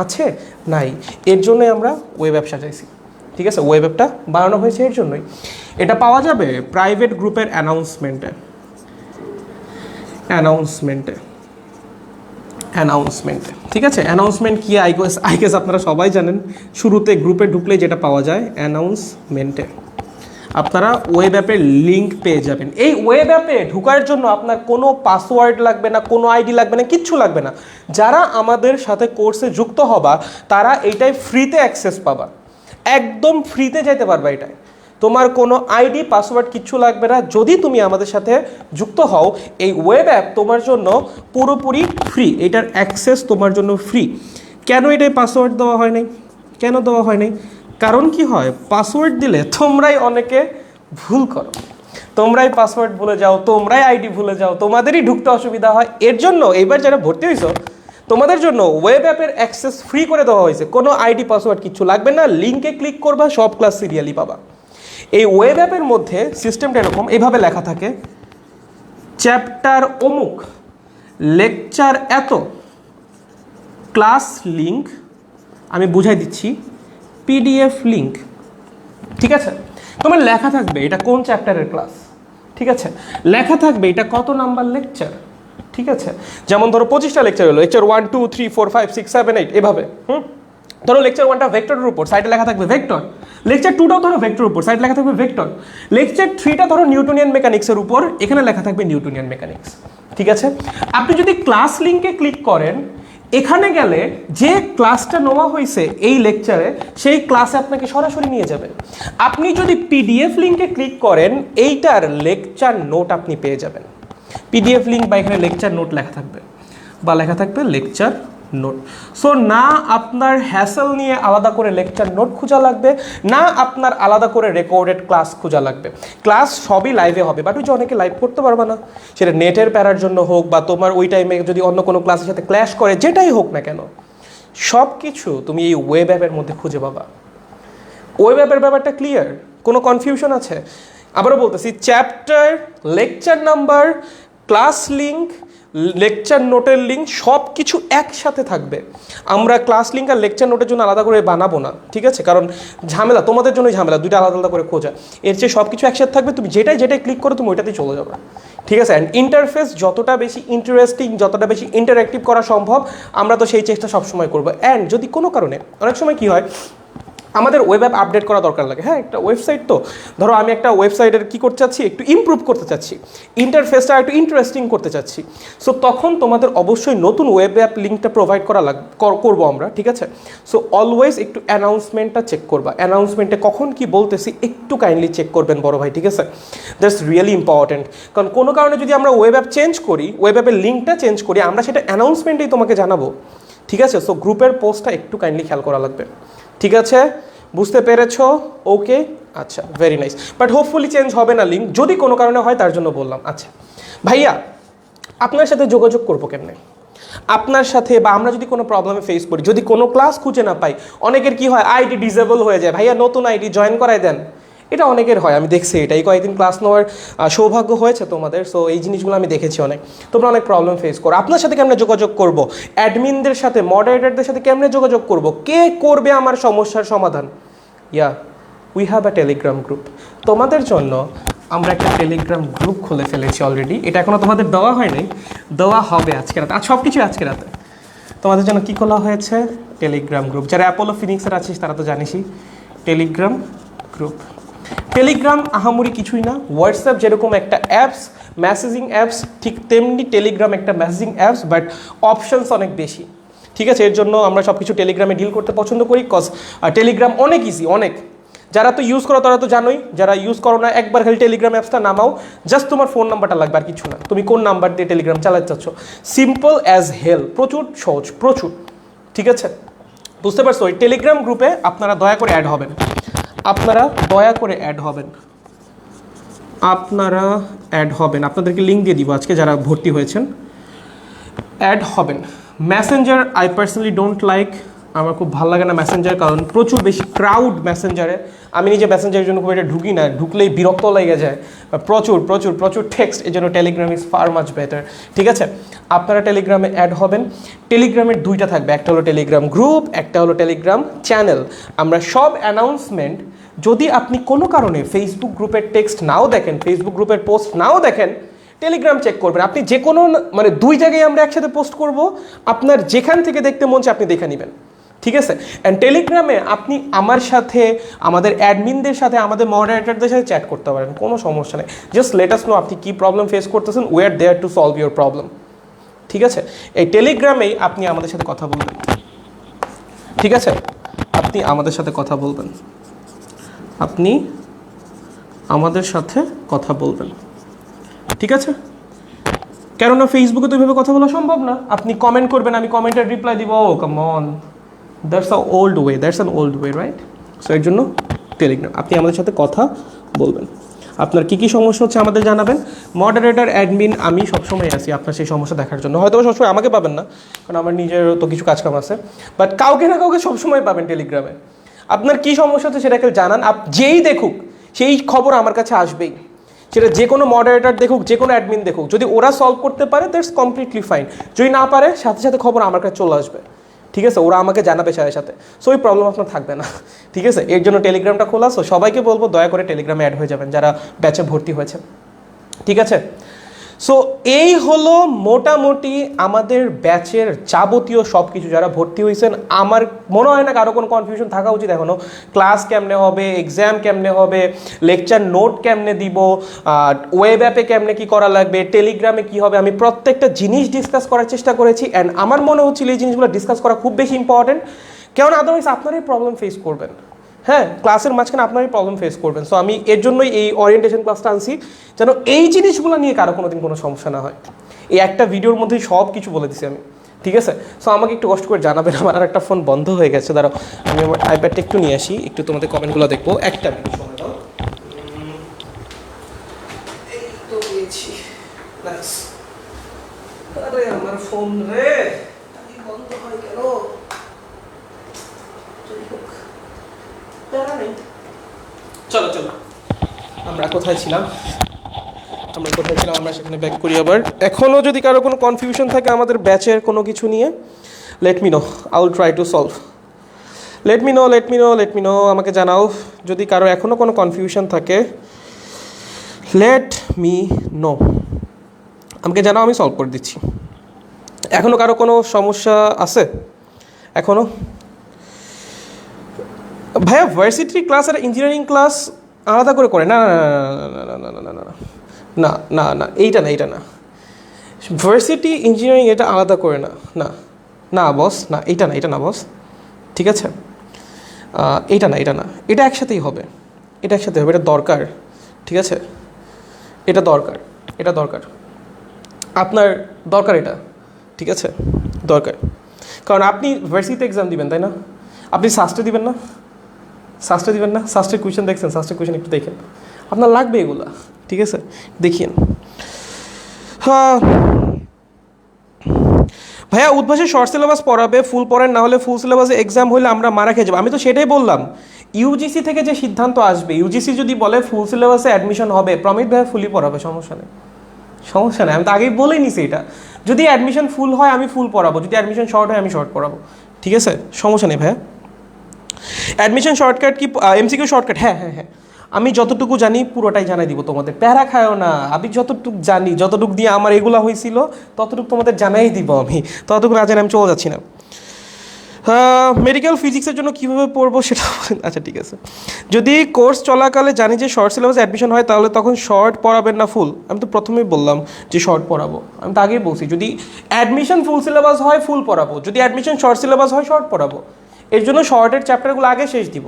আছে? নাই। এর জন্যই আমরা ওয়েব অ্যাপ সাজাইছি। ঠিক আছে, ওয়েব অ্যাপটা বানানো হয়েছে এর জন্যই। এটা পাওয়া যাবে প্রাইভেট গ্রুপের অ্যানাউন্সমেন্টে। ঠিক আছে, অ্যানাউন্সমেন্ট কি আই গেস আপনারা সবাই জানেন। শুরুতে গ্রুপে ঢুকলে যেটা পাওয়া যায় অ্যানাউন্সমেন্টে, আপনারা ওয়েব অ্যাপের লিঙ্ক পেয়ে যাবেন। এই ওয়েব অ্যাপে ঢোকার জন্য আপনার কোনো পাসওয়ার্ড লাগবে না, কোনো আইডি লাগবে না, কিচ্ছু লাগবে না। যারা আমাদের সাথে কোর্সে যুক্ত হবা তারা এইটাই ফ্রিতে অ্যাক্সেস পাবা, একদম ফ্রিতে যেতে পারবা এটাই। তোমার কোনো আইডি পাসওয়ার্ড কিচ্ছু লাগবে না। যদি তুমি আমাদের সাথে যুক্ত হও, এই ওয়েব অ্যাপ তোমার জন্য পুরোপুরি ফ্রি, এটার অ্যাক্সেস তোমার জন্য ফ্রি। কেন এটাই পাসওয়ার্ড দেওয়া হয় নাই? কেন দেওয়া হয় নাই? কারণ কি হয়, পাসওয়ার্ড দিলে তোমরাই অনেকে ভুল করো, তোমরাই পাসওয়ার্ড ভুলে যাও, তোমরাই আইডি ভুলে যাও, তোমাদেরই ঢুকতে অসুবিধা হয়। এর জন্য এইবার যারা ভর্তি হয়েছো তোমাদের জন্য ওয়েব অ্যাপের অ্যাক্সেস ফ্রি করে দেওয়া হয়েছে। কোনো আইডি পাসওয়ার্ড কিচ্ছু লাগবে না, লিঙ্কে ক্লিক করবা, সব ক্লাস সিরিয়ালি পাবা। এই ওয়েব অ্যাপের মধ্যে সিস্টেমটা এরকম, এইভাবে লেখা থাকে চ্যাপ্টার অমুক, লেকচার এত, ক্লাস লিঙ্ক, আমি বুঝাই দিচ্ছি, পিডিএফ লিঙ্ক। ঠিক আছে, তোমার লেখা থাকবে এটা কোন চ্যাপ্টারের ক্লাস, ঠিক আছে, লেখা থাকবে এটা কত নাম্বার লেকচার। ঠিক আছে, যেমন ধরো 25টা লেকচার হলো, লেকচার 1 2 3 4 5 6 7 8 এভাবে। ধরো লেকচার 1টা ভেক্টরের উপর, সাইডে লেখা থাকবে ভেক্টর। লেকচার 2টাও ধরো ভেক্টরের উপর, সাইডে লেখা থাকবে ভেক্টর। লেকচার 3টা ধরো নিউটনিয়ান মেকানিক্সের উপর, এখানে লেখা থাকবে নিউটনিয়ান মেকানিক্স। ঠিক আছে, আপনি যদি ক্লাস লিঙ্কে ক্লিক করেন, এখানে গেলে যে ক্লাসটা নেওয়া হয়েছে এই লেকচারে, সেই ক্লাসে আপনাকে সরাসরি নিয়ে যাবে। আপনি যদি পিডিএফ লিঙ্কে ক্লিক করেন, এইটার লেকচার নোট আপনি পেয়ে যাবেন। পিডিএফ লিঙ্ক বা এখানে লেকচার নোট লেখা থাকবে, বা লেখা থাকবে লেকচার নোট। সো না আপনার হ্যাসেল নিয়ে আলাদা করে লেকচার নোট খোঁজা লাগবে, না আপনার আলাদা করে রেকর্ডেড ক্লাস খোঁজা লাগবে। ক্লাস সবই লাইভে হবে, বাট ওই যে অনেকে লাইভ করতে পারবে না, সেটা নেটের প্যারার জন্য হোক, বা তোমার ওই টাইমে যদি অন্য কোনো ক্লাসের সাথে ক্ল্যাশ করে, যেটাই হোক না কেন, সব কিছু তুমি এই ওয়েব অ্যাপের মধ্যে খুঁজে পাবা। ওয়েব অ্যাপের ব্যাপারটা ক্লিয়ার? কোনো কনফিউশন আছে? আবারও বলতেছি, chapter, lecture number, class link, lecture নোটের লিঙ্ক সব কিছু একসাথে থাকবে। আমরা ক্লাস লিঙ্ক আর লেকচার নোটের জন্য আলাদা করে বানাবো না, ঠিক আছে, কারণ ঝামেলা, তোমাদের জন্যই ঝামেলা, দুইটা আলাদা আলাদা করে খোঁজা। এর চেয়ে সব কিছু একসাথে থাকবে, তুমি যেটাই ক্লিক করো তুমি ওইটাতেই চলে যাবে। ঠিক আছে, অ্যান্ড ইন্টারফেস যতটা বেশি ইন্টারেস্টিং, যতটা বেশি ইন্টারঅ্যাক্টিভ করা সম্ভব, আমরা তো সেই চেষ্টা সবসময় করবো। অ্যান্ড যদি কোনো কারণে, অনেক সময় কী হয়, আমাদের ওয়েব অ্যাপ আপডেট করা দরকার লাগে, হ্যাঁ, একটা ওয়েবসাইট তো, ধরো আমি একটা ওয়েবসাইটের কী করতে চাচ্ছি, একটু ইমপ্রুভ করতে চাচ্ছি, ইন্টারফেসটা একটু ইন্টারেস্টিং করতে চাচ্ছি। সো তখন তোমাদের অবশ্যই নতুন ওয়েব অ্যাপ লিঙ্কটা প্রোভাইড করবো আমরা, ঠিক আছে। সো অলওয়েজ একটু অ্যানাউন্সমেন্টটা চেক করবা, অ্যানাউন্সমেন্টে কখন কি বলতেছি একটু কাইন্ডলি চেক করবেন বড় ভাই, ঠিক আছে, দ্যাটস রিয়েলি ইম্পর্টেন্ট। কারণ কোনো কারণে যদি আমরা ওয়েব অ্যাপ চেঞ্জ করি, ওয়েব অ্যাপের লিঙ্কটা চেঞ্জ করি, আমরা সেটা অ্যানাউন্সমেন্টেই তোমাকে জানাবো, ঠিক আছে। সো গ্রুপের পোস্টটা একটু কাইন্ডলি খেয়াল করা লাগবে, ঠিক আছে, বুঝতে পেরেছ? ওকে, আচ্ছা, very nice. But hopefully change হবে না লিঙ্ক, যদি কোনো কারণে হয় তার জন্য বললাম। আচ্ছা ভাইয়া, আপনার সাথে যোগাযোগ করবো কেমনে? আপনার সাথে, বা আমরা যদি কোনো প্রবলেমে ফেস করি, যদি কোনো ক্লাস খুঁজে না পাই, অনেকের কি হয় আইডি ডিসেবল হয়ে যায়, ভাইয়া নতুন আইডি জয়েন করাই দেন, এটা অনেকের হয়, আমি দেখছি এটা। এই কয়েকদিন ক্লাস নেওয়ার সৌভাগ্য হয়েছে তোমাদের, সো এই জিনিসগুলো আমি দেখেছি অনেক। তোমরা অনেক প্রবলেম ফেস করো। আপনার সাথে কেমনে যোগাযোগ করব, অ্যাডমিনদের সাথে, মডারেটরদের সাথে কেমনে যোগাযোগ করব, কে করবে আমার সমস্যার সমাধান? Yeah, we have a Telegram group. তোমাদের জন্য আমরা একটা টেলিগ্রাম গ্রুপ খুলে ফেলেছি অলরেডি। এটা এখনও তোমাদের দেওয়া হয়নি, দেওয়া হবে আজকে রাতে। সব কিছুই আজকে রাতে তোমাদের জন্য কী খোলা হয়েছে? Telegram group. যারা অ্যাপোলো ফিনিক্সের আছিস তারা তো জানিসই, টেলিগ্রাম গ্রুপ। টেলিগ্রাম আহামরি কিছুই না, হোয়াটসঅ্যাপ যেরকম একটা অ্যাপস, মেসেজিং অ্যাপস, ঠিক তেমনি টেলিগ্রাম একটা মেসেজিং অ্যাপস, বাট অপশনস অনেক বেশি। ঠিক আছে, এর জন্য আমরা সব কিছু টেলিগ্রামে ডিল করতে পছন্দ করি, কজ টেলিগ্রাম অনেক ইজি, অনেক। যারা তো ইউজ করো তারা তো জানোই, যারা ইউজ করো না একবার খালি টেলিগ্রাম অ্যাপসটা নামাও, জাস্ট তোমার ফোন নাম্বারটা লাগবে আর কিছু না। তুমি কোন নাম্বার দিয়ে টেলিগ্রাম চালাতে চাচ্ছ, সিম্পল অ্যাজ হেল, প্রচুর সহজ, প্রচুর। ঠিক আছে, বুঝতে পারছো? ওই টেলিগ্রাম গ্রুপে আপনারা দয়া করে অ্যাড হবেন, আপনারা দয়া করে অ্যাড হবেন, আপনারা অ্যাড হবেন। আপনাদেরকে লিঙ্ক দিয়ে দিব আজকে যারা ভর্তি হয়েছেন, অ্যাড হবেন। Messenger I personally don't like, আমার খুব ভালো লাগে না মেসেঞ্জার, কারণ প্রচুর বেশি ক্রাউড মেসেঞ্জারে। আমি নিজে মেসেঞ্জারের জন্য খুব এটা ঢুকি না, ঢুকলেই বিরক্ত লেগে যায়, প্রচুর প্রচুর প্রচুর টেক্সট। এই জন্য Telegram is far much better. ঠিক আছে, আপনারা টেলিগ্রামে অ্যাড হবেন। টেলিগ্রামের দুইটা থাকবে, একটা হলো টেলিগ্রাম গ্রুপ, একটা হলো টেলিগ্রাম চ্যানেল। আমরা সব অ্যানাউন্সমেন্ট, যদি আপনি কোনো কারণে ফেসবুক গ্রুপের টেক্সট নাও দেখেন, ফেসবুক গ্রুপের পোস্ট নাও দেখেন, টেলিগ্রাম চেক করবেন। আপনি যে কোনো মানে দুই জায়গায় আমরা একসাথে পোস্ট করব, আপনার যেখান থেকে দেখতে মন চায় আপনি দেখে নেবেন। ঠিক আছে, অ্যান্ড টেলিগ্রামে আপনি আমার সাথে, আমাদের অ্যাডমিনদের সাথে, আমাদের মডারেটরদের সাথে চ্যাট করতে পারেন, কোনো সমস্যা নেই। জাস্ট লেট আস নো আপনি কী প্রবলেম ফেস করতেছেন, we are there to solve your problem. ঠিক আছে, এই টেলিগ্রামেই আপনি আমাদের সাথে কথা বলবেন। ঠিক আছে, আপনি আমাদের সাথে কথা বলবেন, আপনি আমাদের সাথে কথা বলবেন। ঠিক আছে, কেননা ফেসবুকে তো এভাবে কথা বলা সম্ভব না। আপনি কমেন্ট করবেন, আমি কমেন্টের রিপ্লাই দিব, oh come on, that's a old way, that's an old way, right? So এর জন্য টেলিগ্রাম, আপনি আমাদের সাথে কথা বলবেন। আপনার কী কী সমস্যা হচ্ছে আমাদের জানাবেন। মডারেটর, অ্যাডমিন, আমি সবসময় আছি আপনার সেই সমস্যা দেখার জন্য। হয়তো সবসময় আমাকে পাবেন না, কারণ আমার নিজেরও তো কিছু কাজকাম আছে, বাট কাউকে না কাউকে সবসময় পাবেন টেলিগ্রামে। আপনার কী সমস্যা হচ্ছে সেটাকে জানান, যেই দেখুক সেই খবর আমার কাছে আসবেই। সেটা যে কোনো মডারেটর দেখুক, যে কোনো অ্যাডমিন দেখুক, যদি ওরা সলভ করতে পারে দ্যাটস কমপ্লিটলি ফাইন, যদি না পারে সাথে সাথে খবর আমার কাছে চলে আসবে। ঠিক আছে, ওরা আমাকে জানাবে সাথে সাথে, সো ওই প্রবলেম আপনার থাকবে না। ঠিক আছে, এর জন্য টেলিগ্রামটা খোলা। সো সবাইকে বলবো দয়া করে টেলিগ্রামে অ্যাড হয়ে যাবেন যারা ব্যাচে ভর্তি হয়েছে। ঠিক আছে, সো এই হলো মোটামুটি আমাদের ব্যাচের যাবতীয় সব কিছু। যারা ভর্তি হয়েছেন, আমার মনে হয় না কারো কোনো কনফিউশন থাকা উচিত এখনও। ক্লাস কেমনে হবে, এক্সাম কেমনে হবে, লেকচার নোট কেমনে দিব, ওয়েব অ্যাপে কেমনে কী করা লাগবে, টেলিগ্রামে কী হবে, আমি প্রত্যেকটা জিনিস ডিসকাস করার চেষ্টা করেছি। অ্যান্ড আমার মনে হচ্ছিল এই জিনিসগুলো ডিসকাস করা খুব বেশি ইম্পর্টেন্ট, কেননা আদারওয়াইজ আপনারাই প্রবলেম ফেস করবেন। হ্যাঁ, ক্লাসের মাঝখানে আপনারই প্রবলেম ফেস করবেন। সো আমি এর জন্যই এই ওরিয়েন্টেশন ক্লাসটা আনছি, যেন এই জিনিসগুলো নিয়ে কারো কোনো দিন কোনো সমস্যা না হয়। এই একটা ভিডিওর মধ্যেই সব কিছু বলে দিছি আমি। ঠিক আছে, সো আমাকে একটু কষ্ট করে জানাবেন। আমার আর একটা ফোন বন্ধ হয়ে গেছে, দাঁড়াও আমি আমার আইপ্যাডটা একটু নিয়ে আসি, একটু তোমাদের কমেন্টগুলো দেখবো। একটা মিনিট সময় দাও। এই তো পেয়েছি, আরে আমার ফোন রে বন্ধ হয় কেন? চলো চলো, আমরা কোথায় ছিলাম, আমরা সেখানে ব্যাক করি আবার। এখনও যদি কারো কোনো কনফিউশন থাকে আমাদের ব্যাচের কোনো কিছু নিয়ে, late me no, I will try to solve. Late me no, আমাকে জানাও যদি কারো এখনও কোনো কনফিউশন থাকে। লেট মি নো, আমাকে জানাও, আমি সলভ করে দিচ্ছি। এখনও কারো কোনো সমস্যা আছে এখনও? ভাইয়া ভার্সিটি ক্লাস আর ইঞ্জিনিয়ারিং ক্লাস আলাদা করে করে? না না না না না না না না না, এইটা না, ভার্সিটি ইঞ্জিনিয়ারিং এটা আলাদা করে না, না না বস, না এইটা না বস। ঠিক আছে, এইটা না, এটা একসাথেই হবে, এটা দরকার। ঠিক আছে, এটা দরকার, আপনার দরকার এটা। ঠিক আছে, দরকার, কারণ আপনি ভার্সিটিতে এক্সাম দিবেন, তাই না? আপনি সাস্টে দিবেন না? সাস্টের কোয়েশ্চেন দেখছেন? সাস্টের কোয়েশ্চেন একটু দেখেন, আপনার লাগবে এগুলা। ঠিক আছে, দেখিয়েন। হ্যাঁ ভাইয়া, উদ্ভাসে শর্ট সিলেবাস পড়াবে, ফুল পড়েন, না হলে ফুল সিলেবাসে এক্সাম হলে আমরা মারা খেয়ে যাবো। আমি তো সেটাই বললাম, ইউজিসি থেকে যে সিদ্ধান্ত আসবে, ইউজিসি যদি বলে ফুল সিলেবাসে অ্যাডমিশন হবে, প্রমিত ভাই ফুলই পড়াবে, সমস্যা নেই, সমস্যা নেই, আমি তো আগেই বলেই নিছি এটা। যদি অ্যাডমিশন ফুল হয় আমি ফুল পড়াবো, যদি অ্যাডমিশন শর্ট হয় আমি শর্ট পড়াবো, ঠিক আছে, সমস্যা নেই ভাইয়া। Admission shortcut key MCQ shortcut? হ্যাঁ হ্যাঁ হ্যাঁ, আমি যতটুকু জানি পুরোটাই জানাই দিব তোমাদের, প্যারা খায়ও না, আমি যতটুকু জানি, যতটুকু দিয়ে আমার এগুলা হয়েছিল ততটুকু তোমাদের জানাই দিব আমি, ততটুকু না জানি আমি চলে যাচ্ছি না। মেডিকেল ফিজিক্সের জন্য কীভাবে পড়বো সেটা আচ্ছা ঠিক আছে, যদি কোর্স চলাকালে জানি যে শর্ট সিলেবাস অ্যাডমিশন হয় তাহলে তখন শর্ট পড়াবেন না ফুল? আমি তো প্রথমেই বললাম যে শর্ট পড়াবো, আমি তো আগেই বলছি যদি অ্যাডমিশন ফুল সিলেবাস হয় ফুল পড়াবো, যদি অ্যাডমিশন শর্ট সিলেবাস হয় শর্ট পড়াবো, এর জন্য শর্টের চ্যাপ্টারগুলো আগে শেষ দিব,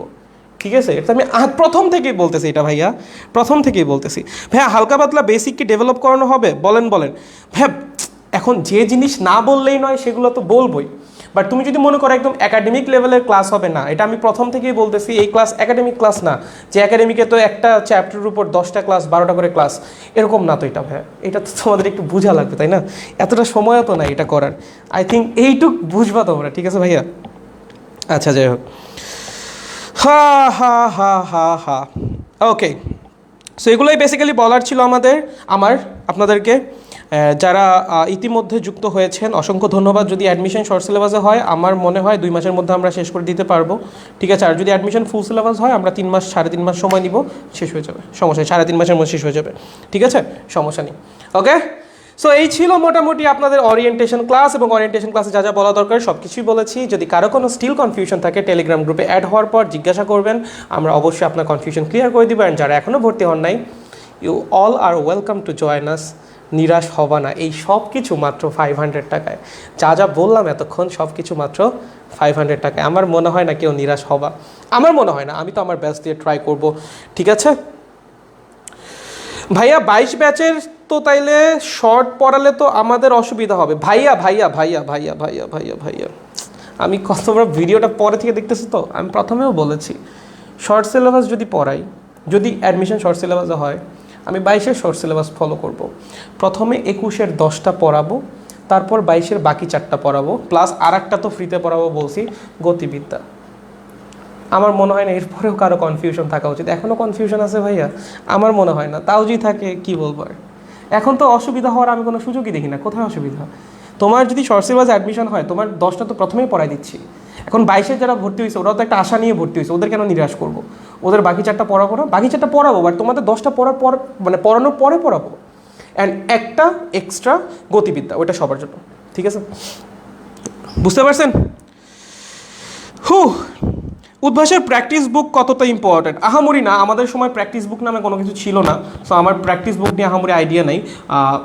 ঠিক আছে, এটা আমি প্রথম থেকেই বলতেছি, এটা ভাইয়া প্রথম থেকেই বলতেছি। ভাইয়া হালকা পাতলা বেসিক কি ডেভেলপ করানো হবে? বলেন বলেন ভাইয়া, এখন যে জিনিস না বললেই নয় সেগুলো তো বলবোই, বাট তুমি যদি মনে করো একদম একাডেমিক লেভেলের ক্লাস হবে না, এটা আমি প্রথম থেকেই বলতেছি, এই ক্লাস একাডেমিক ক্লাস না, যে একাডেমিকে তো একটা চ্যাপ্টারের উপর 10টা ক্লাস 12টা করে ক্লাস, এরকম না তো এটা ভাইয়া, এটা তো তোমাদের একটু বোঝা লাগবে তাই না, এতটা সময়ও তো নাই এটা করার, আই থিঙ্ক এইটুক বুঝবা তোমরা, ঠিক আছে ভাইয়া। আচ্ছা যাই হোক, হা হা হা হা হা ওকে, সো এগুলোই বেসিক্যালি বলার ছিল আমার আপনাদেরকে। যারা ইতিমধ্যে যুক্ত হয়েছেন অসংখ্য ধন্যবাদ। যদি অ্যাডমিশন শর্ট সিলেবাসে হয় আমার মনে হয় 2 মাসের মধ্যে আমরা শেষ করে দিতে পারবো, ঠিক আছে, আর যদি অ্যাডমিশন ফুল সিলেবাস হয় আমরা 3 মাস 3.5 মাস সময় নিব, শেষ হয়ে যাবে, সমস্যা নেই, 3.5 মাসের মধ্যে শেষ হয়ে যাবে, ঠিক আছে, সমস্যা নেই। ওকে, সো এই ছিল মোটামুটি আপনাদের ওরিয়েন্টেশন ক্লাস, এবং ওরিয়েন্টেশন ক্লাসে যা যা বলা দরকার সব কিছুই বলেছি। যদি কারো কোনো স্টিল কনফিউশন থাকে টেলিগ্রাম গ্রুপে অ্যাড হওয়ার পর জিজ্ঞাসা করবেন, আমরা অবশ্যই আপনার কনফিউশন ক্লিয়ার করে দিব। অ্যান্ড যারা এখনও ভর্তি হন নাই, you all are welcome to join us, নিরাশ হবা না, এই সব কিছু মাত্র 500 টাকায়, যা যা বললাম এতক্ষণ সব কিছু মাত্র 500 টাকায়। আমার মনে হয় না কেউ নিরাশ হবা, আমার মনে হয় না, আমি তো আমার বেস্ট দিয়ে ট্রাই করব, ঠিক আছে ভাইয়া। 22 ব্যাচের তো তাইলে শর্ট পড়ালে তো আমাদের অসুবিধা হবে ভাইয়া ভাইয়া ভাইয়া ভাইয়া ভাইয়া ভাইয়া ভাইয়া, আমি তোমরা ভিডিওটা পরে থেকে দেখতেছি তো, আমি প্রথমেও বলেছি শর্ট সিলেবাস যদি পড়াই, যদি অ্যাডমিশন শর্ট সিলেবাসে হয় আমি 22-এর শর্ট সিলেবাস ফলো করব, প্রথমে 21-এর 10টা পড়াবো, তারপর 22-এর বাকি 4টা পড়াবো, প্লাস আর একটা তো ফ্রিতে পড়াবো বলছি, গতিবিদ্যা। আমার মনে হয় না এরপরেও কারো কনফিউশন থাকা উচিত, এখনও কনফিউশন আছে ভাইয়া? আমার মনে হয় না, তাও যদি থাকে কি বলবো আর, এখন তো অসুবিধা হওয়ার আমি কোনো সুযোগই দেখি না, কোথায় অসুবিধা? তোমার যদি শর্ট সিলেবাস অ্যাডমিশন হয় তোমার 10টা তো প্রথমেই পড়াই দিচ্ছি, এখন 22-এর যারা ভর্তি হয়েছে ওরাও তো একটা আশা নিয়ে ভর্তি হয়েছে, ওদের কেন নিরাশ করবো? ওদের বাকি 4টা পড়াবো না, বাকি 4টা পড়াবো, বাট তোমাদের 10টা পড়ার পর মানে পড়ানোর পরে পড়াবো, অ্যান্ড একটা এক্সট্রা গতিবিদ্যা, ওটা সবার জন্য, ঠিক আছে, বুঝতে পারছেন? উদ্ভাসের প্র্যাকটিস বুক কতটা ইম্পর্টেন্ট? আহামরি না, আমাদের সময় প্র্যাকটিস বুক নামে কোনো কিছু ছিল না, সো আমার প্র্যাকটিস বুক নিয়ে আহামরি আইডিয়া নেই,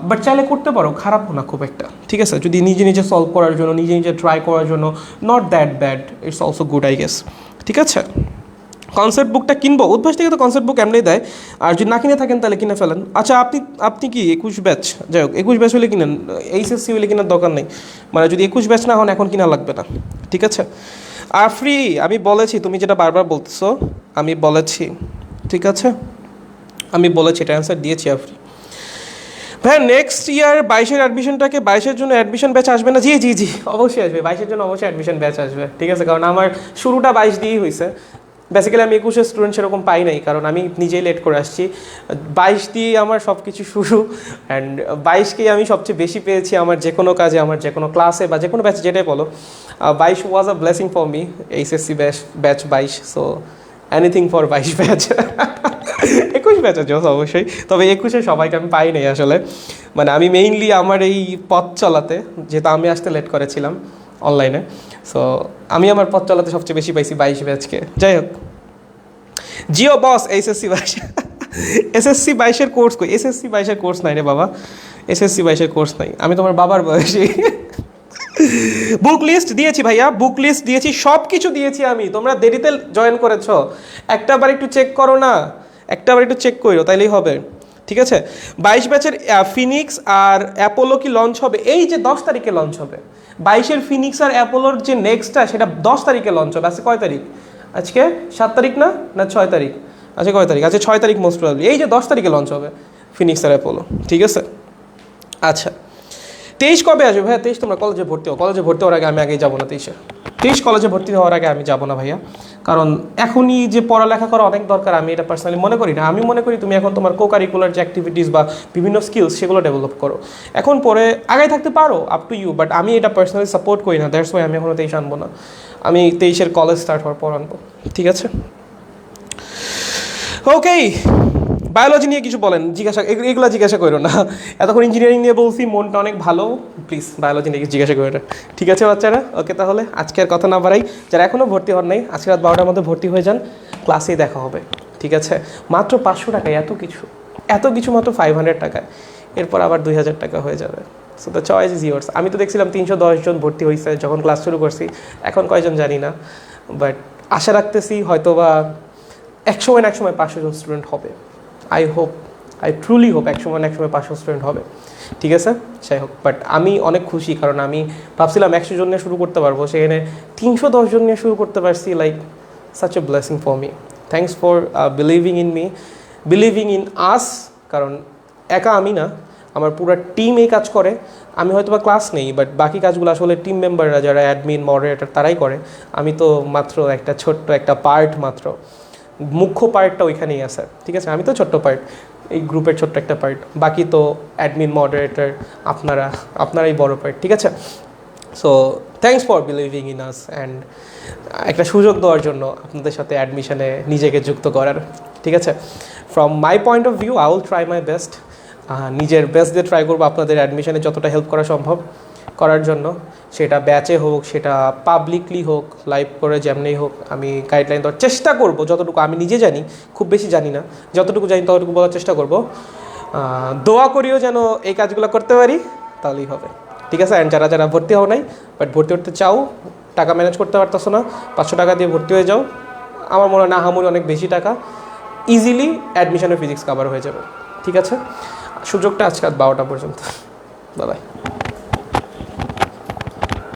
বাট চাইলে করতে পারো, খারাপও না খুব একটা, ঠিক আছে, যদি নিজে নিজে সলভ করার জন্য, নিজে নিজে ট্রাই করার জন্য, not that bad, it's also good I guess, ঠিক আছে। কনসেপ্ট বুকটা কিনবো? উদ্ভাস থেকে তো কনসেপ্ট বুক এমনি দেয়, আর যদি না কিনে থাকেন তাহলে কিনে ফেলেন। আচ্ছা আপনি কি 21 ব্যাচ? যাই হোক 21 ব্যাচ হলে কিনেন, এইচএসসি হলে কেনার দরকার নেই, মানে যদি 21 ব্যাচ না হন এখন কিনা লাগবে না, ঠিক আছে। আর ফ্রি আমি বলেছি, তুমি যেটা বারবার বলতেছো আমি বলেছি, ঠিক আছে, আমি বলেছি, এটা অ্যান্সার দিয়েছি। আফরি ভাই নেক্সট ইয়ার 22-এর অ্যাডমিশনটাকে 22-এর জন্য অ্যাডমিশন ব্যাচ আসবে না? জি জি জি অবশ্যই আসবে, 22-এর জন্য অবশ্যই অ্যাডমিশন ব্যাচ আসবে, ঠিক আছে, কারণ আমার শুরুটা 22 দিয়েই হয়েছে, বেসিক্যালি আমি 21-এর স্টুডেন্ট সেরকম পাই নাই, কারণ আমি নিজেই লেট করে আসছি, 22 দিয়ে আমার সব কিছু শুরু, অ্যান্ড 22কেই আমি সবচেয়ে বেশি পেয়েছি আমার যে কোনো কাজে, আমার যে কোনো ক্লাসে বা যে কোনো ব্যাচে, যেটাই বলো, 22 was a blessing for me, HSC batch 22, so anything for 22 batch. 21 batch আছে অবশ্যই, তবে 21-এ সবাইকে আমি পাই নাই আসলে, মানে আমি মেইনলি আমার এই পথ চলাতে, যেহেতু আমি আসতে লেট করেছিলাম অনলাইনে, সো আমি আমার পথ চলাতে সবচেয়ে বেশি পাইছি 22 ব্যাচকে। যাই হোক, জিও বস এসএসসি 22, এসএসসি 22-এর কোর্স কই? এসএসসি 22-এর কোর্স নাই রে বাবা, এসএসসি 22-এর কোর্স নাই, আমি তোমার বাবার বয়সী। বুক লিস্ট দিয়েছি ভাইয়া, বুক লিস্ট দিয়েছি, সব কিছু দিয়েছি আমি, তোমরা দেরিতে জয়েন করেছো, একটাবার একটু চেক করো না, একটাবার একটু চেক করো তাইলেই হবে, ঠিক আছে। 22 ব্যাচের ফিনিক্স আর অ্যাপোলো কি লঞ্চ হবে? এই যে 10 তারিখে লঞ্চ হবে 22-এর ফিনিক্স আর অ্যাপোলোর যে নেক্সটটা, সেটা 10 তারিখে লঞ্চ হবে। আজকে কয় তারিখ? আজকে 7 তারিখ না 6 তারিখ? আজকে কয় তারিখ? আজকে 6 তারিখ মোস্ট প্রবাবলি, এই যে 10 তারিখে লঞ্চ হবে ফিনিক্স আর অ্যাপোলো, ঠিক আছে। আচ্ছা 23 কবে আসবে ভাইয়া? 23 তোমরা কলেজে ভর্তি হও, কলেজে ভর্তি হওয়ার আগে আমি আগেই যাবো না। 23 কলেজে ভর্তি হওয়ার আগে আমি যাবো না ভাইয়া, কারণ এখনই যে পড়ালেখা করা অনেক দরকার আমি এটা পার্সোনালি মনে করি না। আমি মনে করি তুমি এখন তোমার কো কারিকুলার যে অ্যাক্টিভিটিস বা বিভিন্ন স্কিলস সেগুলো ডেভেলপ করো, এখন পরে আগায় থাকতে পারো, আপ টু ইউ, বাট আমি এটা পার্সোনালি সাপোর্ট করি না। দ্যাটস ওয়াই আমি এখনও 23 আনবো না, আমি 23-এর কলেজ স্টার্ট হওয়ার পর আনবো, ঠিক আছে? ওকে, বায়োলজি নিয়ে কিছু বলেন, এগুলো জিজ্ঞাসা করো না। এতক্ষণ ইঞ্জিনিয়ারিং নিয়ে বলছি, মনটা অনেক ভালো, প্লিজ বায়োলজি নিয়ে জিজ্ঞাসা করো না, ঠিক আছে বাচ্চারা? ওকে, তাহলে আজকে আর কথা না বাড়াই, যারা এখনও ভর্তি হন নাই আজকে রাত 12টার মধ্যে ভর্তি হয়ে যান, ক্লাসেই দেখা হবে, ঠিক আছে? মাত্র 500 টাকায় এত কিছু মাত্র 500 টাকায়, এরপর আবার 2000 টাকা হয়ে যাবে। So the choice is yours. আমি তো দেখছিলাম 310 জন ভর্তি হয়েছে যখন ক্লাস শুরু করছি, এখন কয়জন জানি না, বাট আশা রাখতেছি হয়তো বা এক সময় 500 জন স্টুডেন্ট হবে। আই ট্রুলি হোপ এক সময় 500 স্টুডেন্ট হবে, ঠিক আছে? যাই হোক, বাট আমি অনেক খুশি, কারণ আমি ভাবছিলাম 100 জন নিয়ে শুরু করতে পারবো, সেখানে 310 জন নিয়ে শুরু করতে পারছি। Like such a blessing for me. Thanks for believing in me, believing in us, কারণ একা আমি না, আমার পুরো টিম এই কাজ করে। আমি হয়তো বা ক্লাস নেই, বাট বাকি কাজগুলো আসলে টিম মেম্বাররা যারা অ্যাডমিন মডারেটর তারাই করে। আমি তো মাত্র একটা ছোট্ট একটা পার্ট, মাত্র মুখ্য পার্টটা ওইখানেই আছে, ঠিক আছে? আমি তো ছোট্ট পার্ট, এই গ্রুপের ছোট্ট একটা পার্ট, বাকি তো অ্যাডমিন মডারেটর আপনারাই বড় পার্ট, ঠিক আছে? So thanks for believing in us and একটা সুযোগ দেওয়ার জন্য আপনাদের সাথে অ্যাডমিশনে নিজেকে যুক্ত করার, ঠিক আছে? From my point of view I will try my best, নিজের বেস্ট দিয়ে ট্রাই করবো আপনাদের অ্যাডমিশনে যতটা হেল্প করা সম্ভব করার জন্য, সেটা ব্যাচে হোক, সেটা পাবলিকলি হোক, লাইভ করে যেমনি হোক, আমি গাইডলাইন দেওয়ার চেষ্টা করব যতটুকু আমি নিজে জানি, খুব বেশি জানি না, যতটুকু জানি ততটুকু বলার চেষ্টা করব। দোয়া করিও যেন এই কাজগুলো করতে পারি, তাহলেই হবে, ঠিক আছে? অ্যান্ড যারা ভর্তি হও নাই বাট ভর্তি হতে চাও, টাকা ম্যানেজ করতে পারতেছো না, 500 টাকা দিয়ে ভর্তি হয়ে যাও। আমার মনে হয় না হামুরি অনেক বেশি টাকা, ইজিলি অ্যাডমিশনের ফিজিক্স কভার হয়ে যাবে, ঠিক আছে? সুযোগটা আজকে রাত 12টা পর্যন্ত। Bye bye.